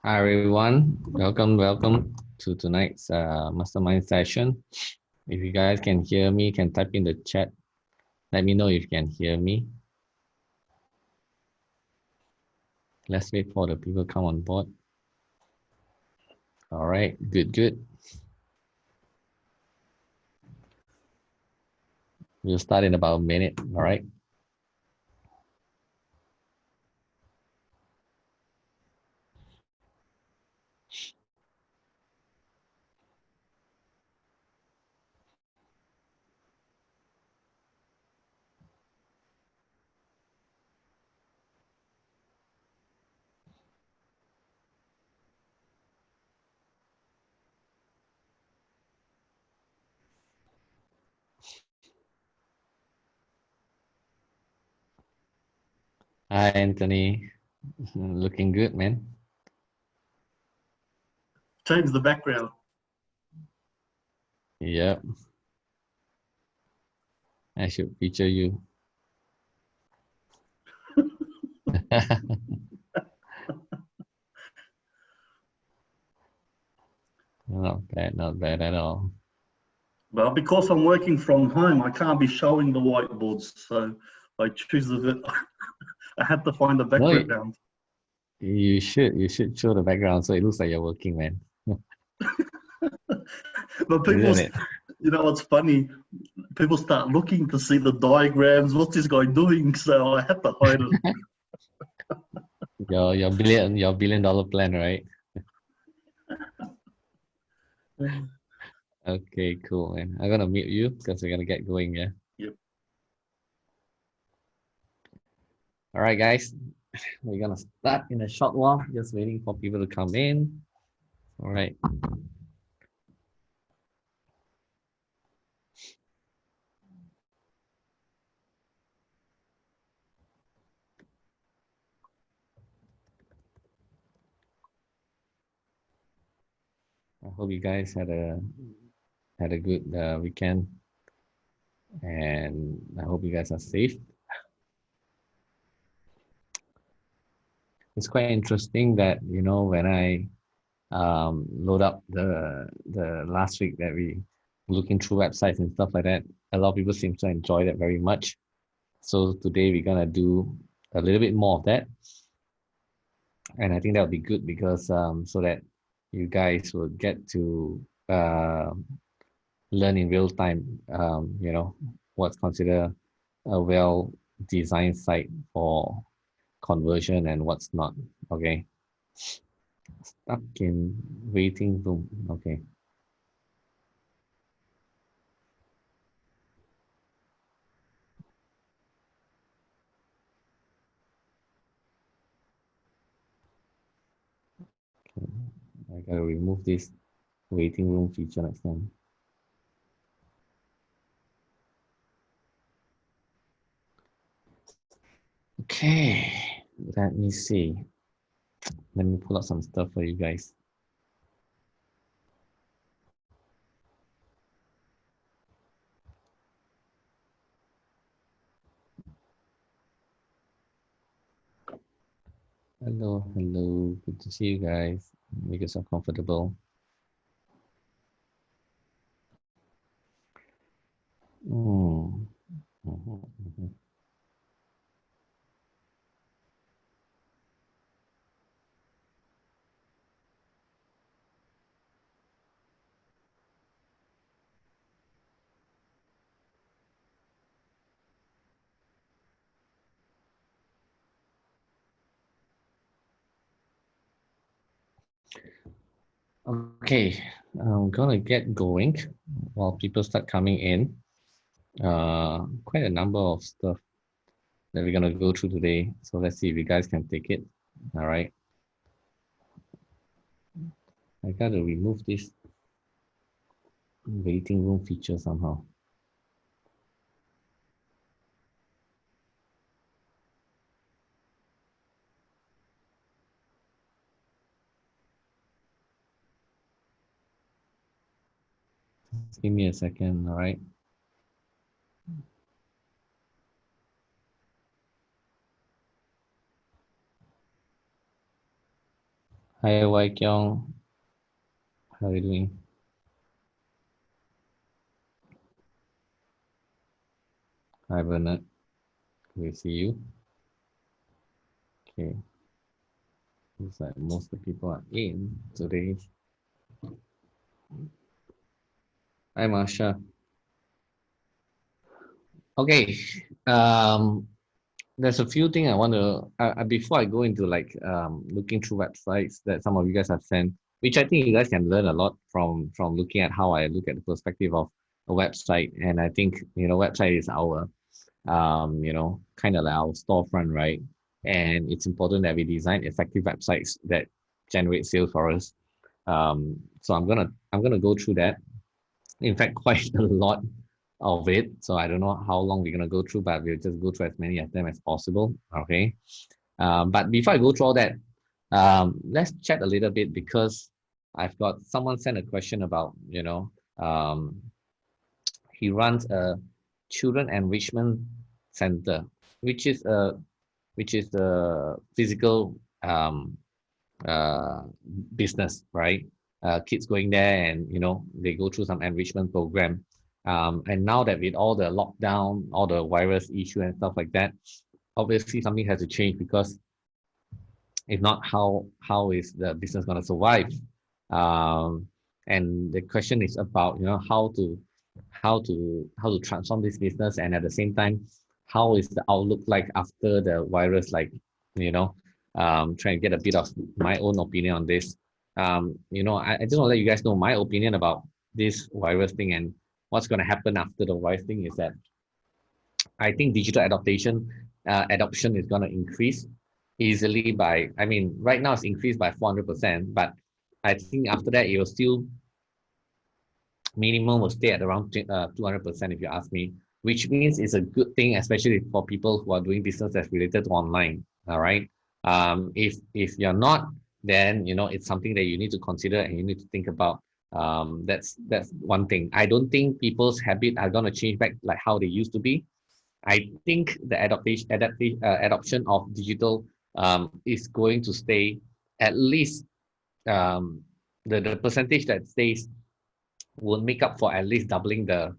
Hi everyone, welcome to tonight's mastermind session. If you guys can hear me, can type in the chat. Let me know if you can hear me. Let's wait for the people come on board. All right, good. We'll start in about a minute. All right. Hi Anthony, looking good, man. Change the background. Yep. I should feature you. Not bad at all. Well, because I'm working from home, I can't be showing the whiteboards, so I choose the. I had to find the No, background. you should show the background so it looks like you're working, man. But people, Isn't it? you know, what's funny? People start looking to see the diagrams. What's this guy doing? So I had to hide it. Your billion dollar plan, right? Okay, cool, man. I'm gonna mute you because we're gonna get going, yeah. Yep. All right, guys. We're gonna start in a short while, just waiting for people to come in. All right. I hope you guys had a good weekend, and I hope you guys are safe. It's quite interesting that when I load up the last week that we looking through websites and stuff like that, a lot of people seem to enjoy that very much. So today we're gonna do a little bit more of that, and I think that would be good because so that you guys will get to learn in real time. What's considered a well designed site for conversion and what's not. Okay, stuck in waiting room. Okay. I gotta remove this waiting room feature next time. Okay, let me see. Let me pull out some stuff for you guys. Hello. Good to see you guys. Make yourself comfortable. Mm. Mhm. Okay, I'm gonna get going while people start coming in. Quite a number of stuff that we're gonna go through today. So let's see if you guys can take it. All right. I gotta remove this waiting room feature somehow. Just give me a second, all right? Hi, Wai Kyong. How are you doing? Hi, Bernard. We see you. Okay. Looks like most of the people are in today. Hi, Marsha. Okay. Um, there's a few things I want to before I go into like looking through websites that some of you guys have sent, which I think you guys can learn a lot from looking at how I look at the perspective of a website. And I think website is our kind of like our storefront, right? And it's important that we design effective websites that generate sales for us. So I'm gonna go through that. In fact, quite a lot of it. So I don't know how long we're gonna go through, but we'll just go through as many of them as possible. Okay. But before I go through all that, let's chat a little bit because I've got someone sent a question about, he runs a children enrichment center, which is a physical uh, business, right? Kids going there and they go through some enrichment program. And now that with all the lockdown, all the virus issue and stuff like that, obviously something has to change because if not, how is the business going to survive? Um, and the question is about how to transform this business, and at the same time, how is the outlook like after the virus? Like, you know, trying to get a bit of my own opinion on this. I just want to let you guys know my opinion about this virus thing and what's going to happen after the virus thing is that I think digital adoption is going to increase easily by, I mean, right now it's increased by 400%, but I think after that, it will still, minimum will stay at around 200% if you ask me, which means it's a good thing, especially for people who are doing business that's related to online. All right. If you're not, then it's something that you need to consider and you need to think about. That's one thing. I don't think people's habit are going to change back like how they used to be. I think the adoption of digital is going to stay at least um, the percentage that stays will make up for at least doubling the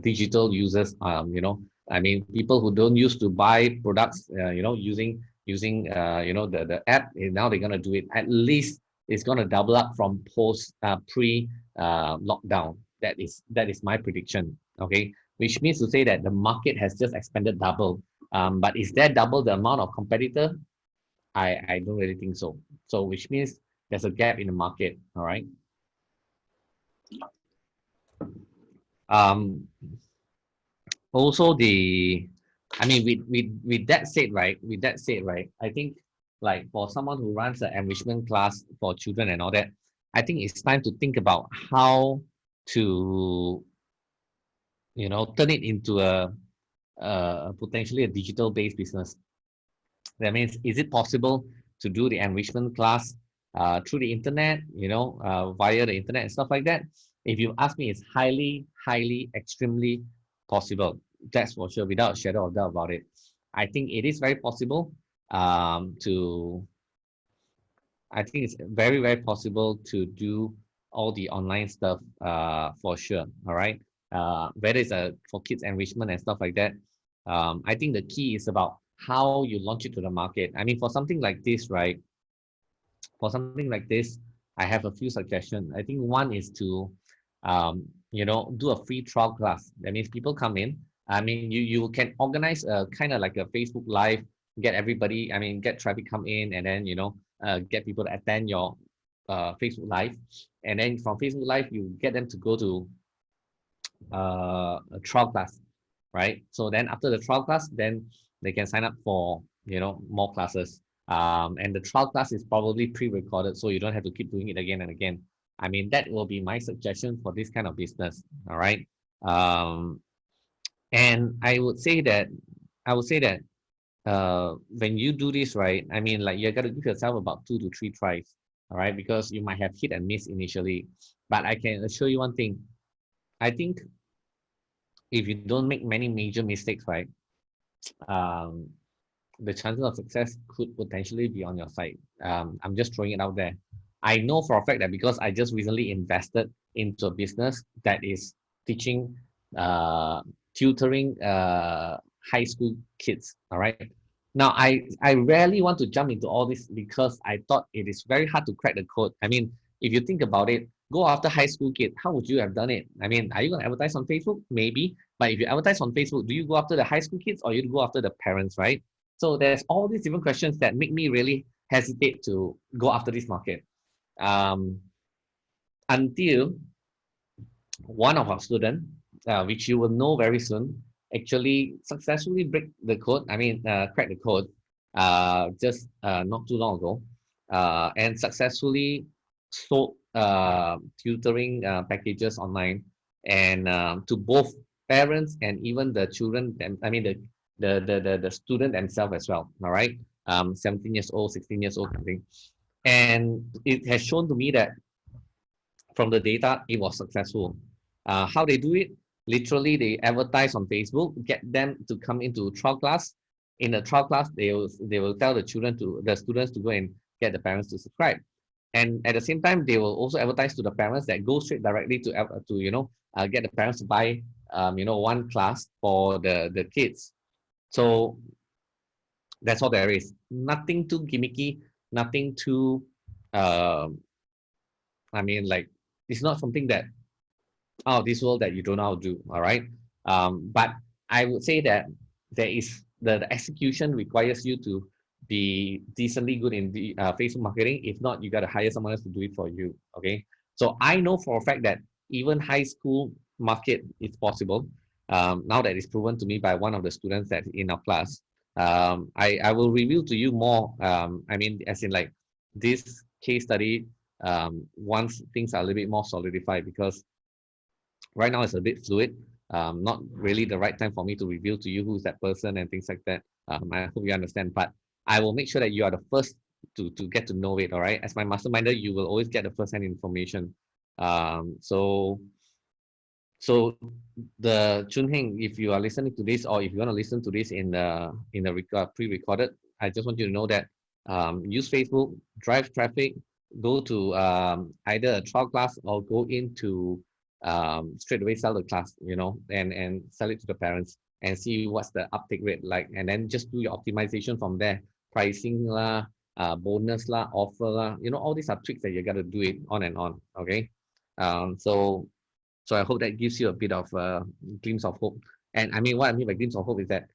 digital users. I mean, people who don't used to buy products, using the app, now they're gonna do it. At least it's gonna double up from post pre lockdown. That is my prediction. Okay, which means to say that the market has just expanded double. But is that double the amount of competitor? I don't really think so. So which means there's a gap in the market. All right. Um, Also I mean, with that said, right? With that said, right? I think like for someone who runs an enrichment class for children and all that, I think it's time to think about how to turn it into a potentially a digital based business. That means, is it possible to do the enrichment class through the internet, via the internet and stuff like that? If you ask me, it's highly, highly, extremely possible. That's for sure, without a shadow of doubt about it. I think it is very possible to I think it's very, very possible to do all the online stuff for sure. All right. Whether it's for kids enrichment and stuff like that. I think the key is about how you launch it to the market. I mean, for something like this, right? For something like this, I have a few suggestions. I think one is to, do a free trial class. That means people come in. I mean, you can organize a kind of like a Facebook Live, get everybody. I mean, get traffic come in, and then get people to attend your Facebook Live, and then from Facebook Live, you get them to go to a trial class, right? So then after the trial class, then they can sign up for more classes. And the trial class is probably pre-recorded, so you don't have to keep doing it again and again. I mean, that will be my suggestion for this kind of business. All right. Um, and I would say that when you do this, right, I mean, like you got to give yourself about 2 to 3 tries, all right, because you might have hit and miss initially. But I can assure you one thing. I think if you don't make many major mistakes, right, um, the chances of success could potentially be on your side. I'm just throwing it out there. I know for a fact that because I just recently invested into a business that is teaching, uh, tutoring high school kids. All right. Now, I rarely want to jump into all this because I thought it is very hard to crack the code. I mean, if you think about it, go after high school kid, how would you have done it? I mean, are you going to advertise on Facebook? Maybe. But if you advertise on Facebook, do you go after the high school kids or you go after the parents, right? So there's all these different questions that make me really hesitate to go after this market. Um, until one of our students, which you will know very soon, actually successfully break the code. I mean, crack the code just not too long ago, and successfully sold tutoring packages online and to both parents and even the children. I mean, the student themselves as well. All right, 17 years old, 16 years old, something. And it has shown to me that from the data, it was successful. How they do it? Literally, they advertise on Facebook, get them to come into trial class. In the trial class, they will tell the students to go and get the parents to subscribe. And at the same time, they will also advertise to the parents that go straight directly to get the parents to buy one class for the kids. So that's all there is. Nothing too gimmicky, nothing too um, I mean, like, it's not something that out of this world that you don't know how to do. All right. But I would say that there is the execution requires you to be decently good in the Facebook marketing. If not, you got to hire someone else to do it for you. Okay. So I know for a fact that even high school market is possible. Now that is proven to me by one of the students that in our class. I will reveal to you more. I mean, as in like this case study, once things are a little bit more solidified, because right now it's a bit fluid. Not really the right time for me to reveal to you who's that person and things like that. I hope you understand, but I will make sure that you are the first to get to know it. All right, as my masterminder, you will always get the first-hand information. So the Chun Heng, if you are listening to this, or if you want to listen to this in the pre-recorded, I just want you to know that use Facebook, drive traffic, go to either a trial class or go into straight away sell the class, and sell it to the parents and see what's the uptake rate like, and then just do your optimization from there, pricing lah, bonus lah, offer lah, all these are tricks that you got to do it on and on. Okay, so I hope that gives you a bit of a glimpse of hope. And I mean, what I mean by glimpse of hope is that,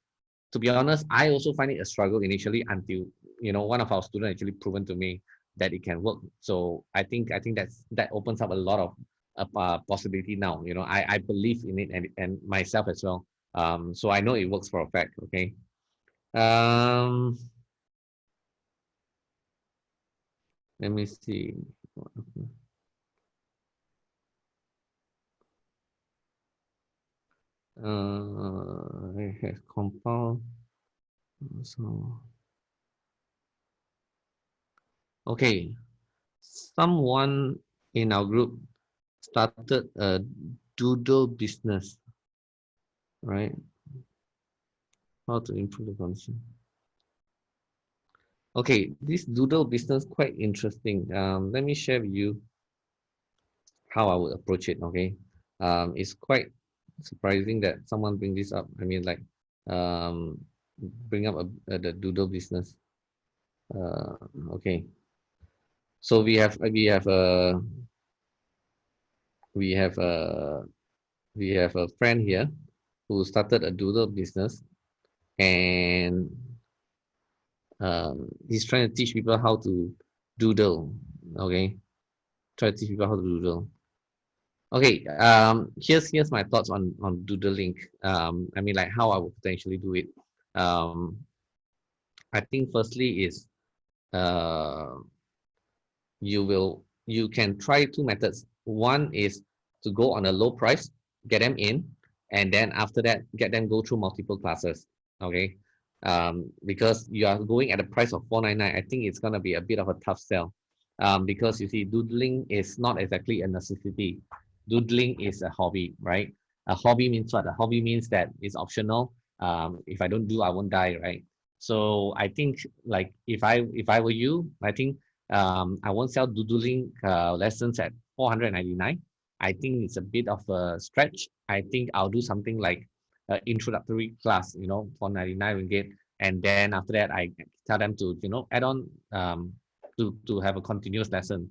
to be honest, I also find it a struggle initially until one of our students actually proven to me that it can work. So I think that opens up a lot of possibility now. I believe in it and myself as well. So I know it works for a fact. Okay. Let me see. It has compound. So okay, someone in our group started a doodle business, right? How to improve the condition? Okay, this doodle business quite interesting. Let me share with you how I would approach it. Okay, it's quite surprising that someone bring this up. I mean, like, bring up the doodle business. Okay, so we have a friend here who started a doodle business, and he's trying to teach people how to doodle. Okay, try to teach people how to doodle. Okay, here's my thoughts on doodling. I mean, like, how I would potentially do it. I think firstly is uh, you can try two methods. One is to go on a low price, get them in, and then after that get them go through multiple classes. Okay, because you are going at a price of 499, I think it's gonna be a bit of a tough sell. Because you see, doodling is not exactly a necessity. Doodling is a hobby, right? A hobby means what? A hobby means that it's optional. If I don't do, I won't die, right? So I think like if I were you, I think I won't sell doodling lessons at 499. I think it's a bit of a stretch. I think I'll do something like an introductory class, for 99 ringgit, and then after that I tell them to add on to have a continuous lesson.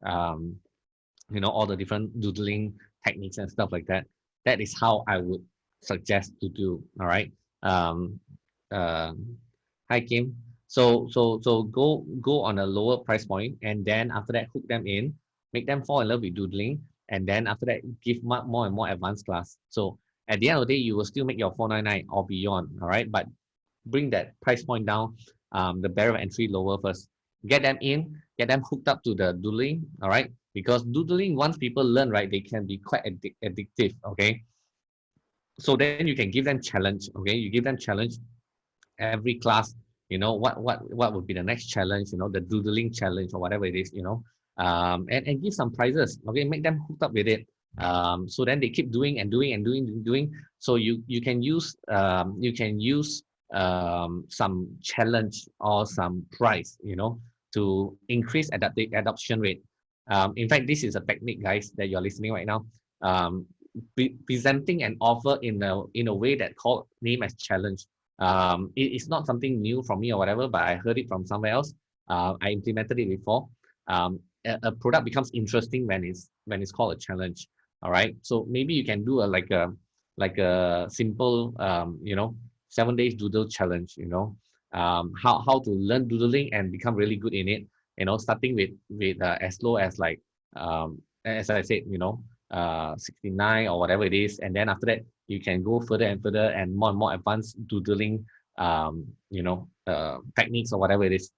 Um, all the different doodling techniques and stuff like that. That is how I would suggest to do. All right. Um, uh, Hi Kim. So go on a lower price point, and then after that hook them in, make them fall in love with doodling, and then after that give more and more advanced class. So at the end of the day, you will still make your 499 or beyond. All right, but bring that price point down, the barrier of entry lower first. Get them in, get them hooked up to the doodling, all right? Because doodling, once people learn, right, they can be quite addictive, okay? So then you can give them challenge, okay? You give them challenge every class, what would be the next challenge, the doodling challenge or whatever it is, and give some prizes, okay? Make them hooked up with it. So then they keep doing and doing and doing and doing. So you can use some challenge or some prize, to increase adoption rate. In fact, this is a technique, guys, that you're listening right now. Presenting an offer in a way that called name as challenge. It's not something new from me or whatever, but I heard it from somewhere else. I implemented it before. A product becomes interesting when it's called a challenge. All right. So maybe you can do a simple 7 days doodle challenge. How to learn doodling and become really good in it. Starting with as low as like as I said, 69 or whatever it is, and then after that you can go further and further and more advanced doodling techniques or whatever it is.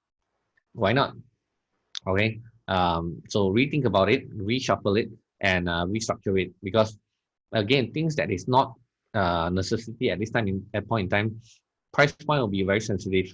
Why not? Okay. So rethink about it, reshuffle it, and restructure it, because again, things that is not necessity at this time at point in time, price point will be very sensitive,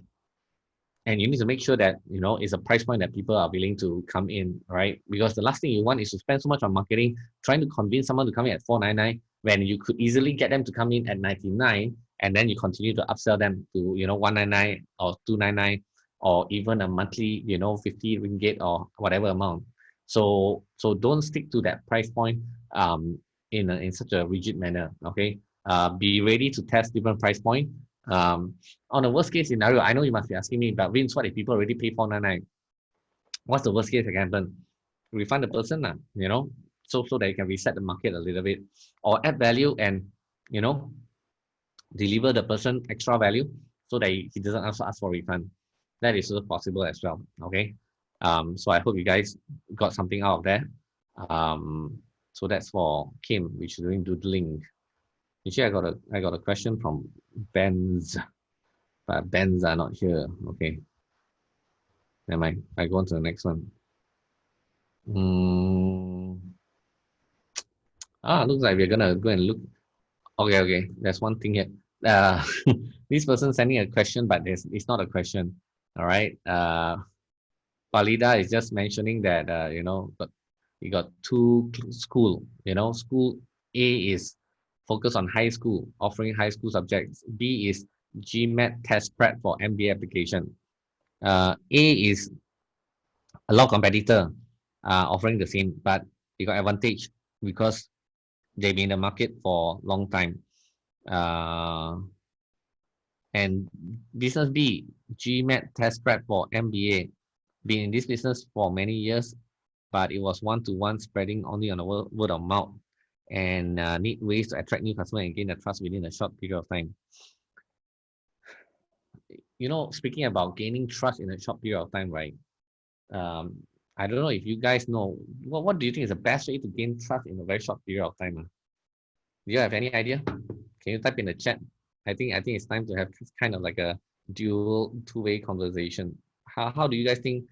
and you need to make sure that it's a price point that people are willing to come in, right? Because the last thing you want is to spend so much on marketing trying to convince someone to come in at 499 when you could easily get them to come in at 99, and then you continue to upsell them to 199 or 299, or even a monthly 50 ringgit or whatever amount. So don't stick to that price point in such a rigid manner. Okay. Be ready to test different price point. um, on a worst case scenario, I know you must be asking me, but Vince, what if people already pay 499? What's the worst case that can happen? Refund the person, so that you can reset the market a little bit, or add value and you know deliver the person extra value so that he doesn't also ask for refund. That is also possible as well. Okay. So I hope you guys got something out of that. So that's for Kim, which is doing doodling. Actually, I got a question from Benz, but Benz are not here. Okay. Never mind. I go on to the next one. Looks like we're gonna go and look. Okay. There's one thing here. Uh, this person sending a question, but it's not a question. All right. Palida is just mentioning that but we got two school. School A is focused on high school, offering high school subjects. B is GMAT test prep for MBA application. A is a lot of competitor offering the same, but they got advantage because they've been in the market for a long time. And business B, GMAT test prep for MBA, been in this business for many years, but it was one-to-one spreading only on the word of mouth, and need ways to attract new customers and gain the trust within a short period of time. Speaking about gaining trust in a short period of time, right? I don't know if you guys know, what do you think is the best way to gain trust in a very short period of time? Do you have any idea? Can you type in the chat? I think it's time to have kind of like a dual two-way conversation. How do you guys think?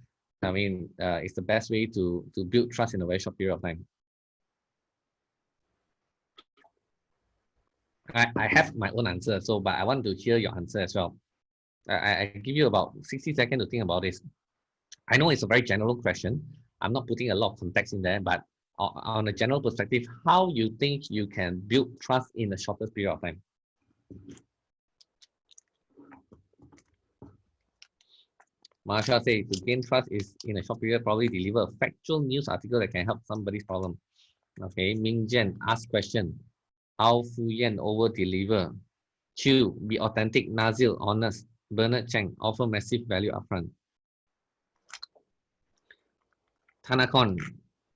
I mean, it's the best way to build trust in a very short period of time. I have my own answer, but I want to hear your answer as well. I give you about 60 seconds to think about this. I know it's a very general question. I'm not putting a lot of context in there, but on a general perspective, how you think you can build trust in the shortest period of time? Marsha says to gain trust is in a short period probably deliver a factual news article that can help somebody's problem. Okay, Ming Jian ask question. How Fu Yan over deliver. Chu be authentic. Nazil honest. Bernard Cheng offer massive value upfront. Tanakon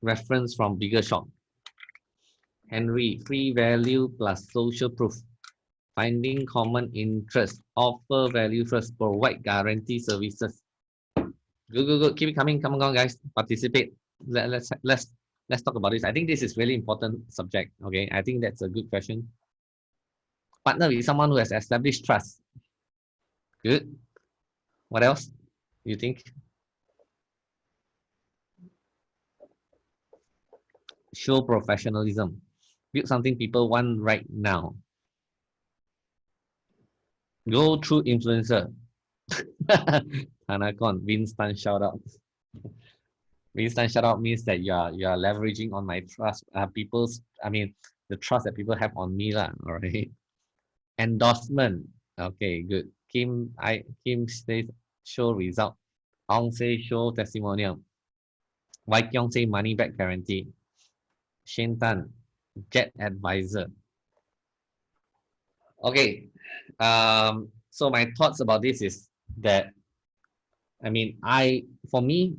reference from bigger shop. Henry free value plus social proof. Finding common interest. Offer value first. Provide guarantee services. Good, good, good. Keep it coming. Come on, guys. Participate. Let's talk about this. I think this is really important subject. Okay, I think that's a good question. Partner with someone who has established trust. Good. What else? You think? Show professionalism. Build something people want right now. Go through influencer. Tanakon, Winston shout out. Winston shout out means that you are leveraging on my trust. The trust that people have on me lah. All right. Endorsement. Okay, good. Kim says show result. Ong say show testimonial. Wai Kiong say money back guarantee. Shane Tan, get advisor. Okay. So my thoughts about this is that, for me,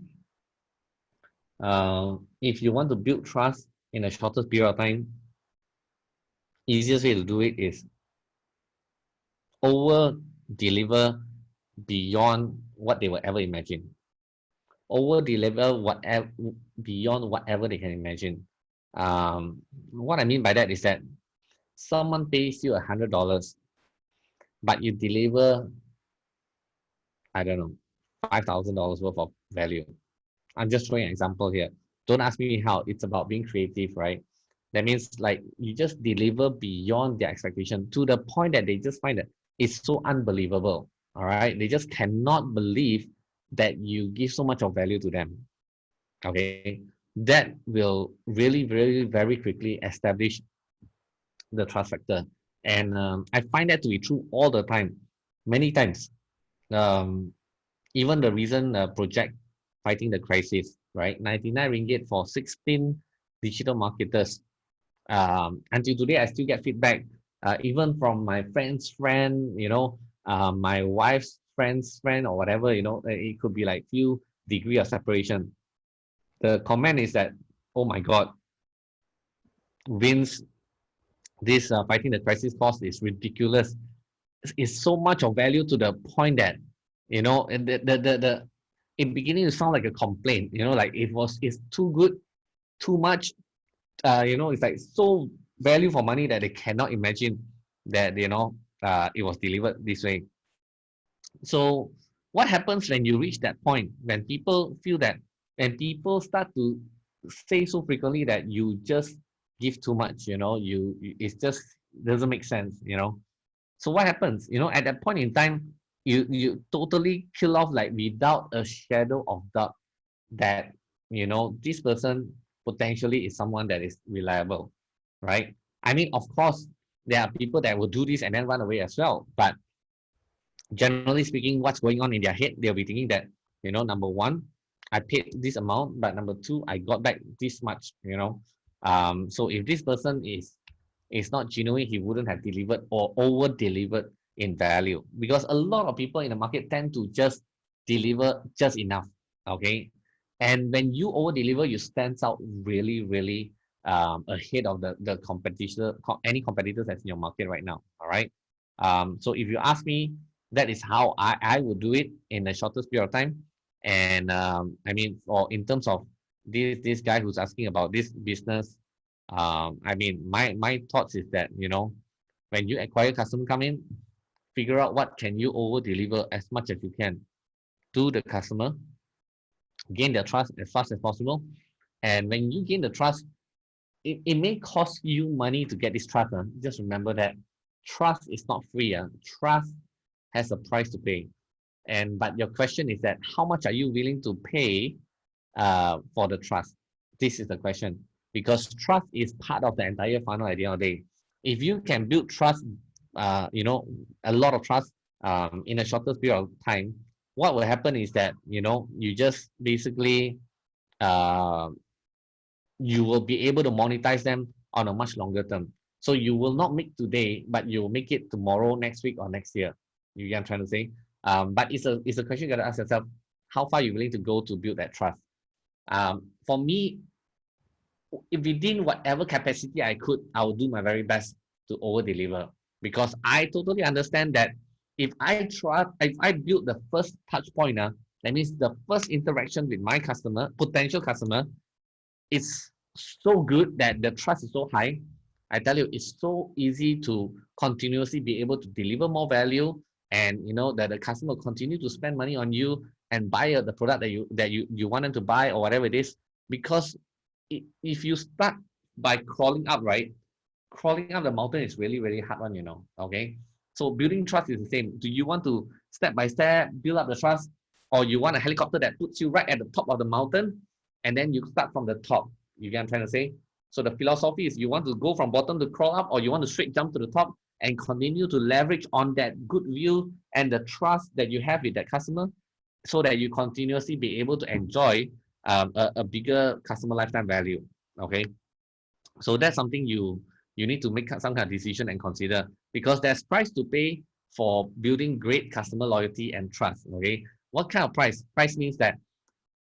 if you want to build trust in a shortest period of time, easiest way to do it is over deliver beyond what they will ever imagine. Over deliver whatever beyond whatever they can imagine. What I mean by that is that someone pays you $100, but you deliver, I don't know, $5,000 worth of value. I'm just showing an example here. Don't ask me how. It's about being creative, right? That means like you just deliver beyond their expectation to the point that they just find that it's so unbelievable. All right. They just cannot believe that you give so much of value to them. Okay. That will really, very, very quickly establish the trust factor. And I find that to be true all the time, many times. Even the recent project Fighting the Crisis, right? 99 ringgit for 16 digital marketers. Until today, I still get feedback, even from my friend's friend, my wife's friend's friend or whatever, it could be like few degree of separation. The comment is that, oh my God, Vince, this Fighting the Crisis cost is ridiculous. It's so much of value to the point that, in beginning to sound like a complaint, like it's too good, too much, it's like so value for money that they cannot imagine that, it was delivered this way. So what happens when you reach that point, when people feel that, when people start to say so frequently that you just give too much, it just doesn't make sense, So what happens, at that point in time, you totally kill off, like, without a shadow of doubt that, this person potentially is someone that is reliable, right? Of course, there are people that will do this and then run away as well. But generally speaking, what's going on in their head, they'll be thinking that, number one, I paid this amount, but number two, I got back this much, So if this person is not genuine, he wouldn't have delivered or over delivered in value, because a lot of people in the market tend to just deliver just enough. Okay. And when you over deliver, you stand out really, really ahead of the competition, any competitors that's in your market right now. All right. So if you ask me, that is how I would do it in the shortest period of time. And for in terms of this guy who's asking about this business, my thoughts is that, when you acquire customer come in, figure out what can you over deliver as much as you can to the customer, gain their trust as fast as possible. And when you gain the trust, it may cost you money to get this trust. Just remember that trust is not free. Trust has a price to pay. But your question is that how much are you willing to pay for the trust? This is the question, because trust is part of the entire funnel at the end of the day. If you can build trust, a lot of trust in a shortest period of time, what will happen is that, you know, you just basically, uh, you will be able to monetize them on a much longer term. So you will not make today, but you'll make it tomorrow, next week, or next year. You get what I'm trying to say? But it's a question you got to ask yourself: how far are you willing to go to build that trust? For me, if within whatever capacity I could, I will do my very best to over deliver, because I totally understand that if I build the first touch point, that means the first interaction with my customer, potential customer, it's so good that the trust is so high. I tell you, it's so easy to continuously be able to deliver more value, and you know that the customer will continue to spend money on you and buy the product that you want them to buy or whatever it is. Because if you start by crawling up, right? Crawling up the mountain is really, really hard one, you know. Okay. So building trust is the same. Do you want to step by step build up the trust, or you want a helicopter that puts you right at the top of the mountain and then you start from the top? You get what I'm trying to say? So the philosophy is, you want to go from bottom to crawl up, or you want to straight jump to the top and continue to leverage on that good view and the trust that you have with that customer, so that you continuously be able to enjoy a bigger customer lifetime value. Okay. So that's something you need to make some kind of decision and consider, because there's price to pay for building great customer loyalty and trust. Okay. What kind of price? Price means that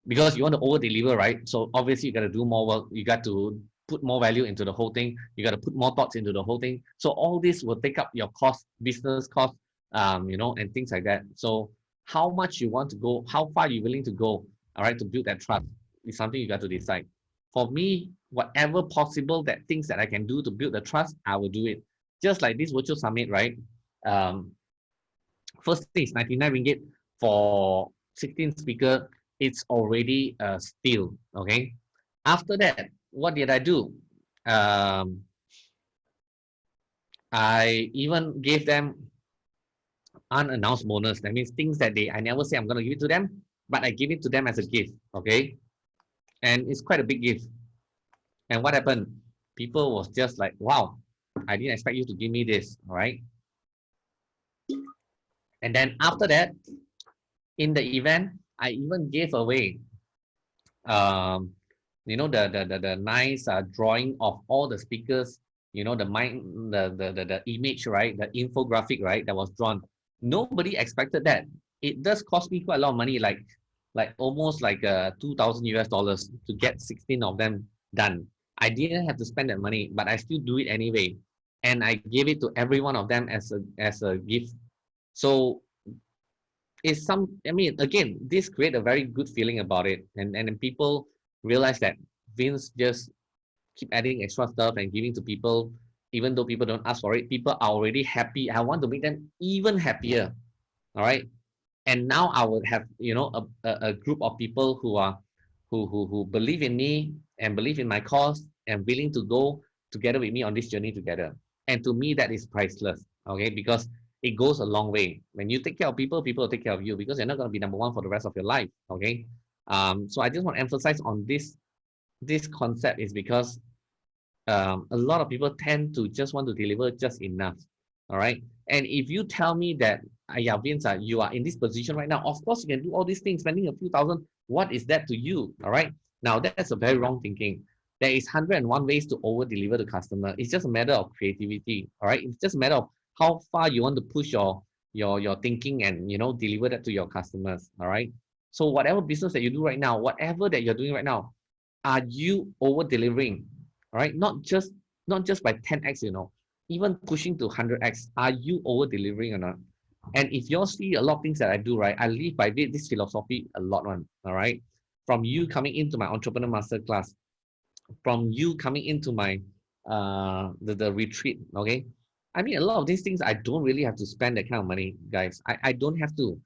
because you want to over deliver, right? So obviously you got to do more work. You got to put more value into the whole thing. You got to put more thoughts into the whole thing. So all this will take up your cost, business cost, you know, and things like that. So how much you want to go, how far you're willing to go, all right, to build that trust is something you got to decide. For me, whatever possible that things that I can do to build the trust, I will do it. Just like this virtual summit, right? Um, First thing is 99 ringgit for 16 speaker. It's already a steal. Okay. After that, what did I do? I even gave them unannounced bonus. That means things that I never say I'm going to give it to them, but I give it to them as a gift. Okay. And it's quite a big gift. And what happened? People was just like, wow, I didn't expect you to give me this. All right. And then after that, in the event, I even gave away, um, you know, the nice drawing of all the speakers, you know, the image, right? The infographic, right? That was drawn. Nobody expected that. It does cost me quite a lot of money, like almost like 2,000 US dollars to get 16 of them done. I didn't have to spend that money, but I still do it anyway. And I gave it to every one of them as a gift. So it's I mean, again, this create a very good feeling about it. And then people realize that Vince just keep adding extra stuff and giving to people, even though people don't ask for it. People are already happy. I want to make them even happier. All right. And now I will have, you know, a group of people who are who believe in me and believe in my cause and willing to go together with me on this journey together. And to me, that is priceless. Okay, because it goes a long way. When you take care of people, people will take care of you, because you're not going to be number one for the rest of your life. Okay. So I just want to emphasize on this concept is because a lot of people tend to just want to deliver just enough. All right. And if you tell me that, yeah, Vince, you are in this position right now, of course you can do all these things, spending a few thousand. What is that to you? All right. Now that's a very wrong thinking. There is 101 ways to over deliver to customer. It's just a matter of creativity. All right. It's just a matter of how far you want to push your thinking and, you know, deliver that to your customers. All right. So whatever business that you do right now, whatever that you're doing right now, are you over delivering? All right. Not just by 10x, you know, even pushing to 100x. Are you over delivering or not? And if you all see a lot of things that I do, right, I live by this philosophy a lot, one. All right. From you coming into my entrepreneur masterclass, from you coming into my the retreat. Okay. I mean, a lot of these things I don't really have to spend that kind of money, guys. I don't have to.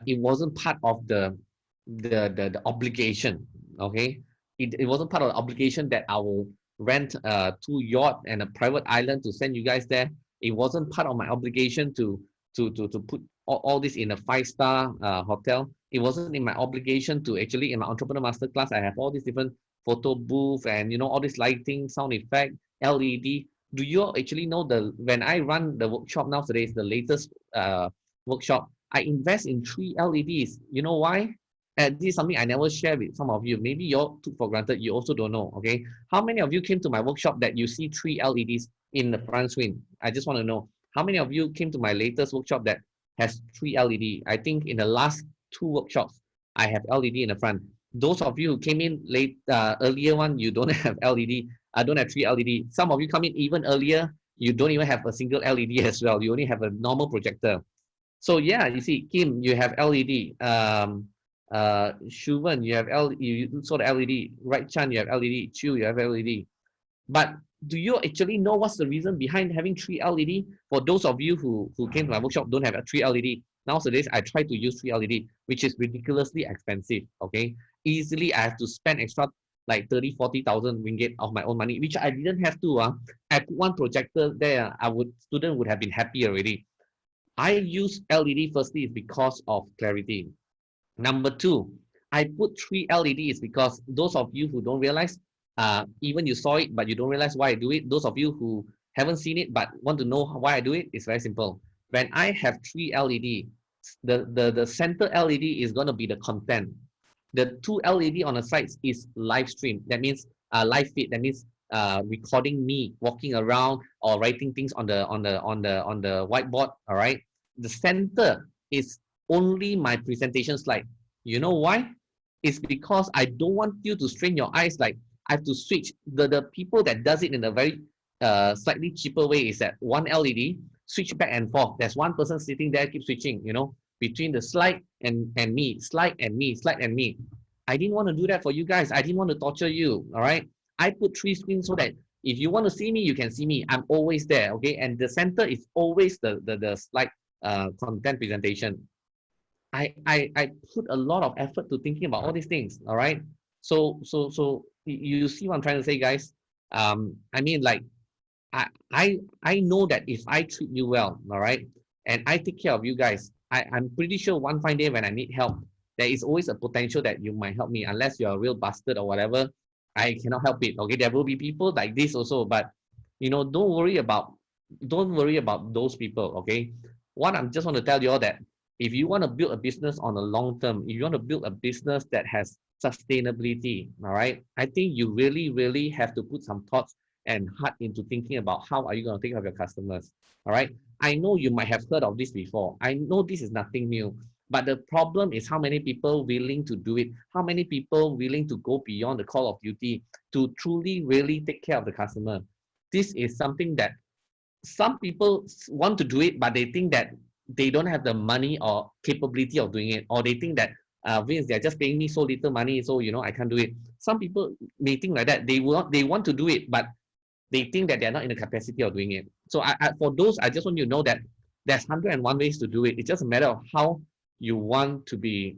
It wasn't part of the obligation. Okay. It wasn't part of the obligation that I will rent 2 yacht and a private island to send you guys there. It wasn't part of my obligation to put all this in a 5-star hotel. It wasn't in my obligation to actually, in my entrepreneur masterclass, I have all these different photo booth and, you know, all this lighting, sound effect, LED. Do you actually know when I run the workshop nowadays, the latest workshop, I invest in 3 LEDs. You know why? This is something I never share with some of you. Maybe you all took for granted. You also don't know. Okay. How many of you came to my workshop that you see 3 LEDs in the front screen? I just want to know. How many of you came to my latest workshop that has 3 LED? I think in the last 2 workshops, I have LED in the front. Those of you who came in late, earlier one, you don't have LED. I don't have 3 LED. Some of you come in even earlier, you don't even have a single LED as well. You only have a normal projector. So yeah, you see, Kim, you have LED. Shuvan, you have LED. You saw the LED. Right, Chan, you have LED. Chu, you have LED. But do you actually know what's the reason behind having 3 LED? For those of you who came to my workshop don't have a 3 LED. Nowadays, I try to use 3 LED, which is ridiculously expensive. Okay, easily I have to spend extra like 30, 40,000 ringgit of my own money, which I didn't have to. I put one projector there. Student would have been happy already. I use LED firstly is because of clarity. Number two, I put 3 LEDs because those of you who don't realize, even you saw it, but you don't realize why I do it. Those of you who haven't seen it, but want to know why I do it, it's very simple. When I have 3 LED, the center LED is going to be the content. The 2 LED on the sides is live stream. That means live feed. That means recording me walking around or writing things on the whiteboard. All right. The center is only my presentation slide. You know why? It's because I don't want you to strain your eyes. Like I have to switch. The people that does it in a very slightly cheaper way is that one LED switch back and forth. There's one person sitting there, keep switching, you know, between the slide and me, slide and me, slide and me. I didn't want to do that for you guys. I didn't want to torture you. All right. I put 3 screens so that if you want to see me, you can see me. I'm always there. Okay. And the center is always the slide content presentation. I put a lot of effort to thinking about all these things. All right. So you see what I'm trying to say, guys? I mean, like, I know that if I treat you well, all right, and I take care of you guys, I'm pretty sure one fine day when I need help, there is always a potential that you might help me, unless you're a real bastard or whatever. I cannot help it. Okay, there will be people like this also, but you know, don't worry about those people. Okay, what I'm just want to tell you all that if you want to build a business on the long term, if you want to build a business that has sustainability, all right, I think you really have to put some thoughts and heart into thinking about how are you going to take care of your customers. All right. I know you might have heard of this before. I know this is nothing new. But the problem is how many people willing to do it, how many people willing to go beyond the call of duty to truly really take care of the customer. This is something that some people want to do it, but they think that they don't have the money or capability of doing it, or they think that Vince, they're just paying me so little money, so you know I can't do it. Some people may think like that. They want to do it, but they think that they're not in the capacity of doing it. So for those, I just want you to know that there's 101 ways to do it. It's just a matter of how you want to be,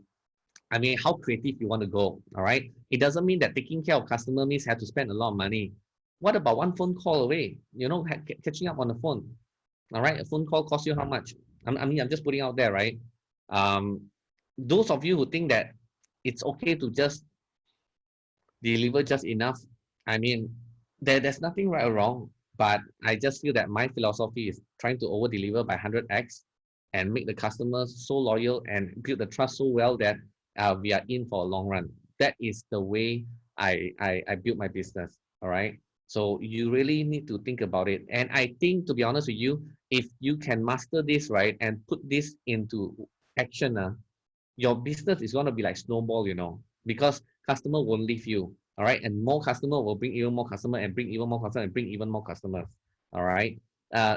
I mean, how creative you want to go, all right? It doesn't mean that taking care of customer means have to spend a lot of money. What about one phone call away? You know, catching up on the phone, all right? A phone call costs you how much? I mean, I'm just putting out there, right? Those of you who think that it's okay to just deliver just enough, I mean, there's nothing right or wrong, but I just feel that my philosophy is trying to over deliver by 100x and make the customers so loyal and build the trust so well that we are in for a long run. That is the way I build my business. All right. So you really need to think about it. And I think, to be honest with you, if you can master this, right, and put this into action, your business is going to be like snowball, you know, because customer won't leave you. All right. And more customer will bring even more customer and bring even more customer and bring even more customers. All right.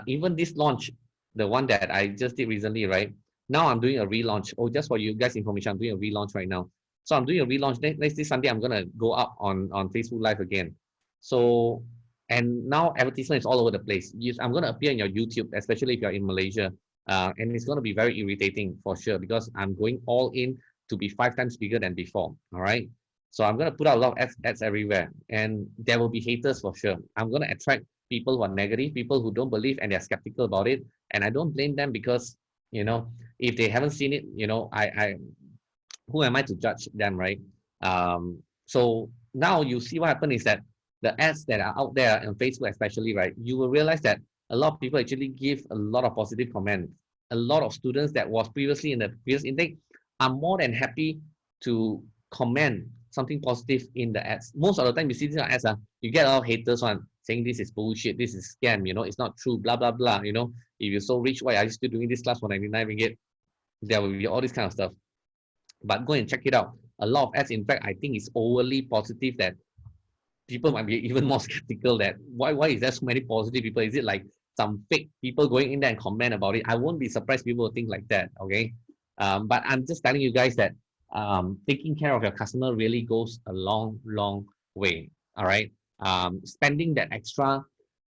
Even this launch, the one that I just did recently, right? Now I'm doing a relaunch. Oh, just for you guys information, I'm doing a relaunch right now. So I'm doing a relaunch. Next this Sunday, I'm going to go up on Facebook Live again. So, and now advertisement is all over the place. Yes, I'm going to appear in your YouTube, especially if you're in Malaysia. And it's going to be very irritating for sure because I'm going all in to be 5 times bigger than before. All right. So I'm going to put out a lot of ads everywhere, and there will be haters for sure. I'm going to attract people who are negative, people who don't believe and they're skeptical about it. And I don't blame them because, you know, if they haven't seen it, you know, who am I to judge them, right? So now you see what happened is that the ads that are out there on Facebook especially, right, you will realize that a lot of people actually give a lot of positive comments. a lot of students that was previously in the previous intake are more than happy to comment something positive in the ads. Most of the time you see these ads, you get a lot of haters one saying this is bullshit, this is scam, it's not true, blah, blah, blah. If you're so rich, why are you still doing this class for 99 ringgit? There will be all this kind of stuff. But go and check it out. A lot of ads, in fact, I think it's overly positive that people might be even more skeptical that why is there so many positive people? Is it like some fake people going in there and comment about it? I won't be surprised people think like that, okay? But I'm just telling you guys that taking care of your customer really goes a long, long way, all right? Spending that extra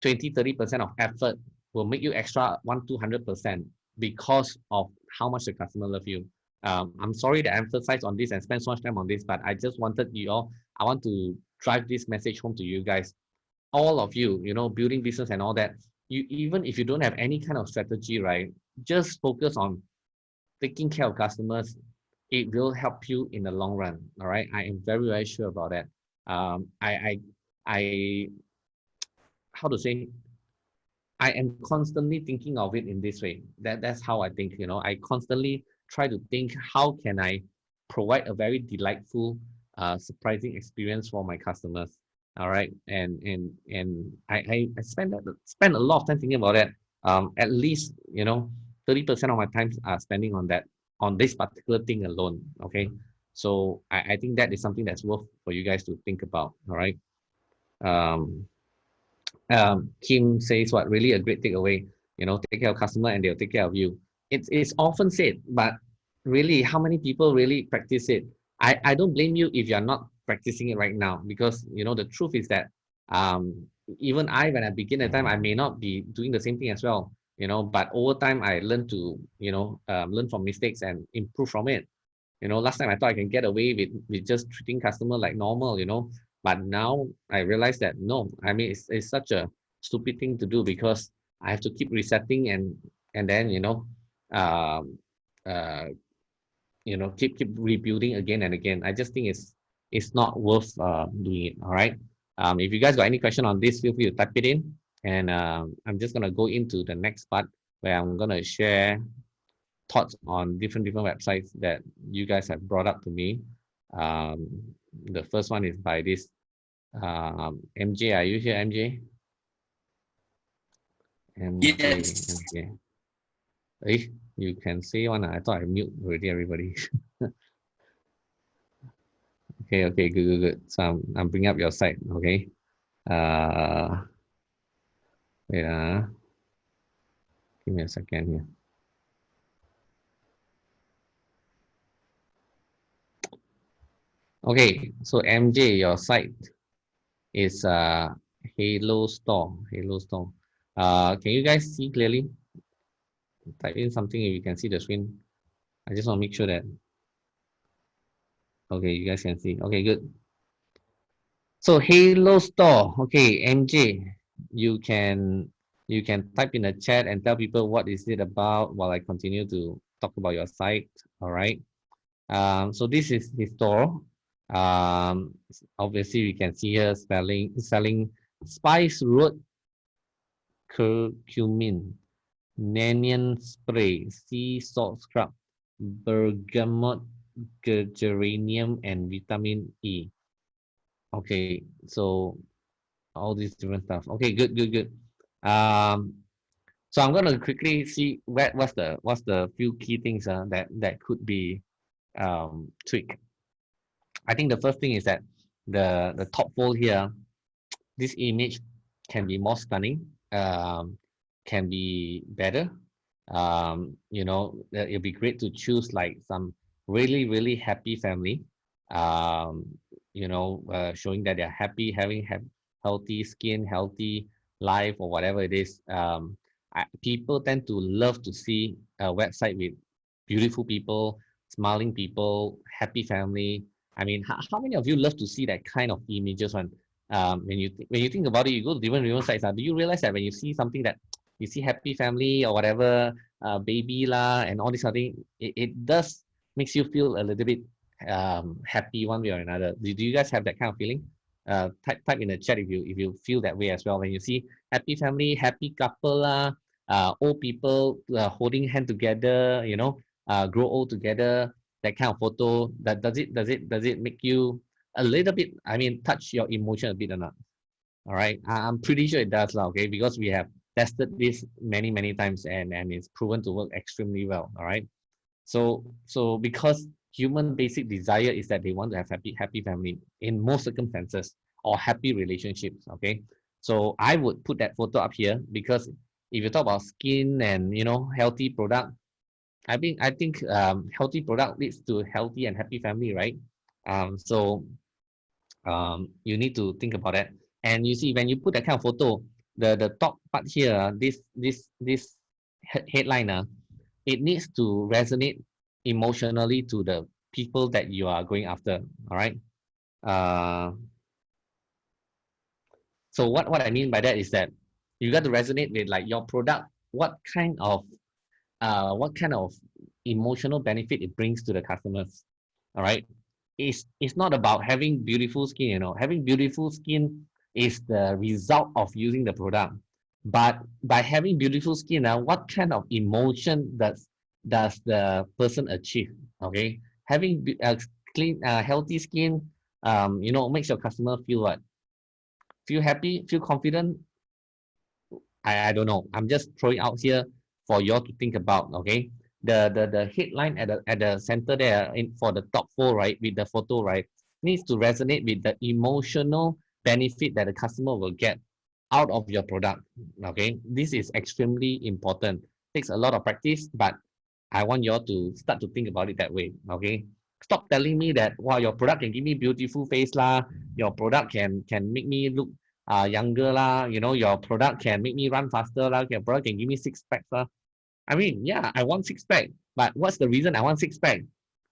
20-30% of effort will make you extra 100-200% because of how much the customer love you. I'm sorry to emphasize on this and spend so much time on this, but I just wanted I want to drive this message home to you guys. All of you, building business and all that, even if you don't have any kind of strategy, right, just focus on taking care of customers. It will help you in the long run. All right, I am very, very sure about that. I how to say, I am constantly thinking of it in this way. That's how I think. I constantly try to think, how can I provide a very delightful, surprising experience for my customers. All right, and I spend a lot of time thinking about that. At least 30% of my time are spending on this particular thing alone. Okay, so I think that is something that's worth for you guys to think about. All right. Kim says what really a great takeaway, take care of customer and they'll take care of you. It's often said, but really, how many people really practice it? I don't blame you if you're not practicing it right now, because the truth is that even when I begin at time, I may not be doing the same thing as well, but over time I learn to learn from mistakes and improve from it. Last time I thought I can get away with just treating customer like normal, but now I realize that no, I mean, it's such a stupid thing to do, because I have to keep resetting and then um, uh, keep rebuilding again and again. I just think it's not worth doing it. All right. If you guys got any question on this, feel free to type it in, and I'm just gonna go into the next part where I'm gonna share thoughts on different websites that you guys have brought up to me. The first one is by this MJ. Are you here, MJ? MJ, yes. MJ. Hey, you can say one. I thought I mute already, everybody. Okay, good. So I'm bringing up your site. Okay. Wait, give me a second here. Okay, so MJ, your site is Halo Store. Can you guys see clearly? Type in something if you can see the screen. I just want to make sure that. Okay, you guys can see. Okay, good. So Halo Store. Okay, MJ, you can type in the chat and tell people what is it about while I continue to talk about your site. All right. So this is the store. Obviously we can see here selling spice root curcumin, Nanian spray, sea salt scrub, bergamot, geranium, and vitamin E. Okay, so all these different stuff. Okay, good. So I'm gonna quickly see what's the few key things that could be tweaked. I think the first thing is that the top fold here, this image can be more stunning, can be better. It'll be great to choose like some really happy family, showing that they're happy, having healthy skin, healthy life, or whatever it is. People tend to love to see a website with beautiful people, smiling people, happy family. I mean, how many of you love to see that kind of images when you think about it, you go to different sites. Do you realize that when you see something that you see happy family or whatever, baby lah, and all this kind of thing, it does makes you feel a little bit happy one way or another. Do you guys have that kind of feeling? Type in the chat if you feel that way as well. When you see happy family, happy couple lah, old people holding hand together, grow old together, that kind of photo, that does it make you a little bit, I mean, touch your emotion a bit or not? All right, I'm pretty sure it does now, okay, because we have tested this many times, and it's proven to work extremely well. All right, so because human basic desire is that they want to have happy family in most circumstances, or happy relationships. Okay, so I would put that photo up here, because if you talk about skin and healthy product, I think healthy product leads to healthy and happy family, right? So you need to think about that. And you see, when you put that kind of photo, the top part here, this headline, it needs to resonate emotionally to the people that you are going after. All right. Uh, so what I mean by that is that you got to resonate with, like, your product, what kind of emotional benefit it brings to the customers. All right, it's not about having beautiful skin. Having beautiful skin is the result of using the product, but by having beautiful skin, what kind of emotion does the person achieve? Okay, having clean, healthy skin, makes your customer feel what? Feel happy, feel confident. I don't know. I'm just throwing out here for you all to think about. Okay. The headline at the center there, for the top four, right, with the photo, right, needs to resonate with the emotional benefit that the customer will get out of your product. Okay. This is extremely important. Takes a lot of practice, but I want you all to start to think about it that way. Okay. Stop telling me that, wow, your product can give me beautiful face lah. Your product can make me look younger lah. Your product can make me run faster lah. Your product can give me six packs lah. I mean, yeah, I want six pack, but what's the reason I want six pack?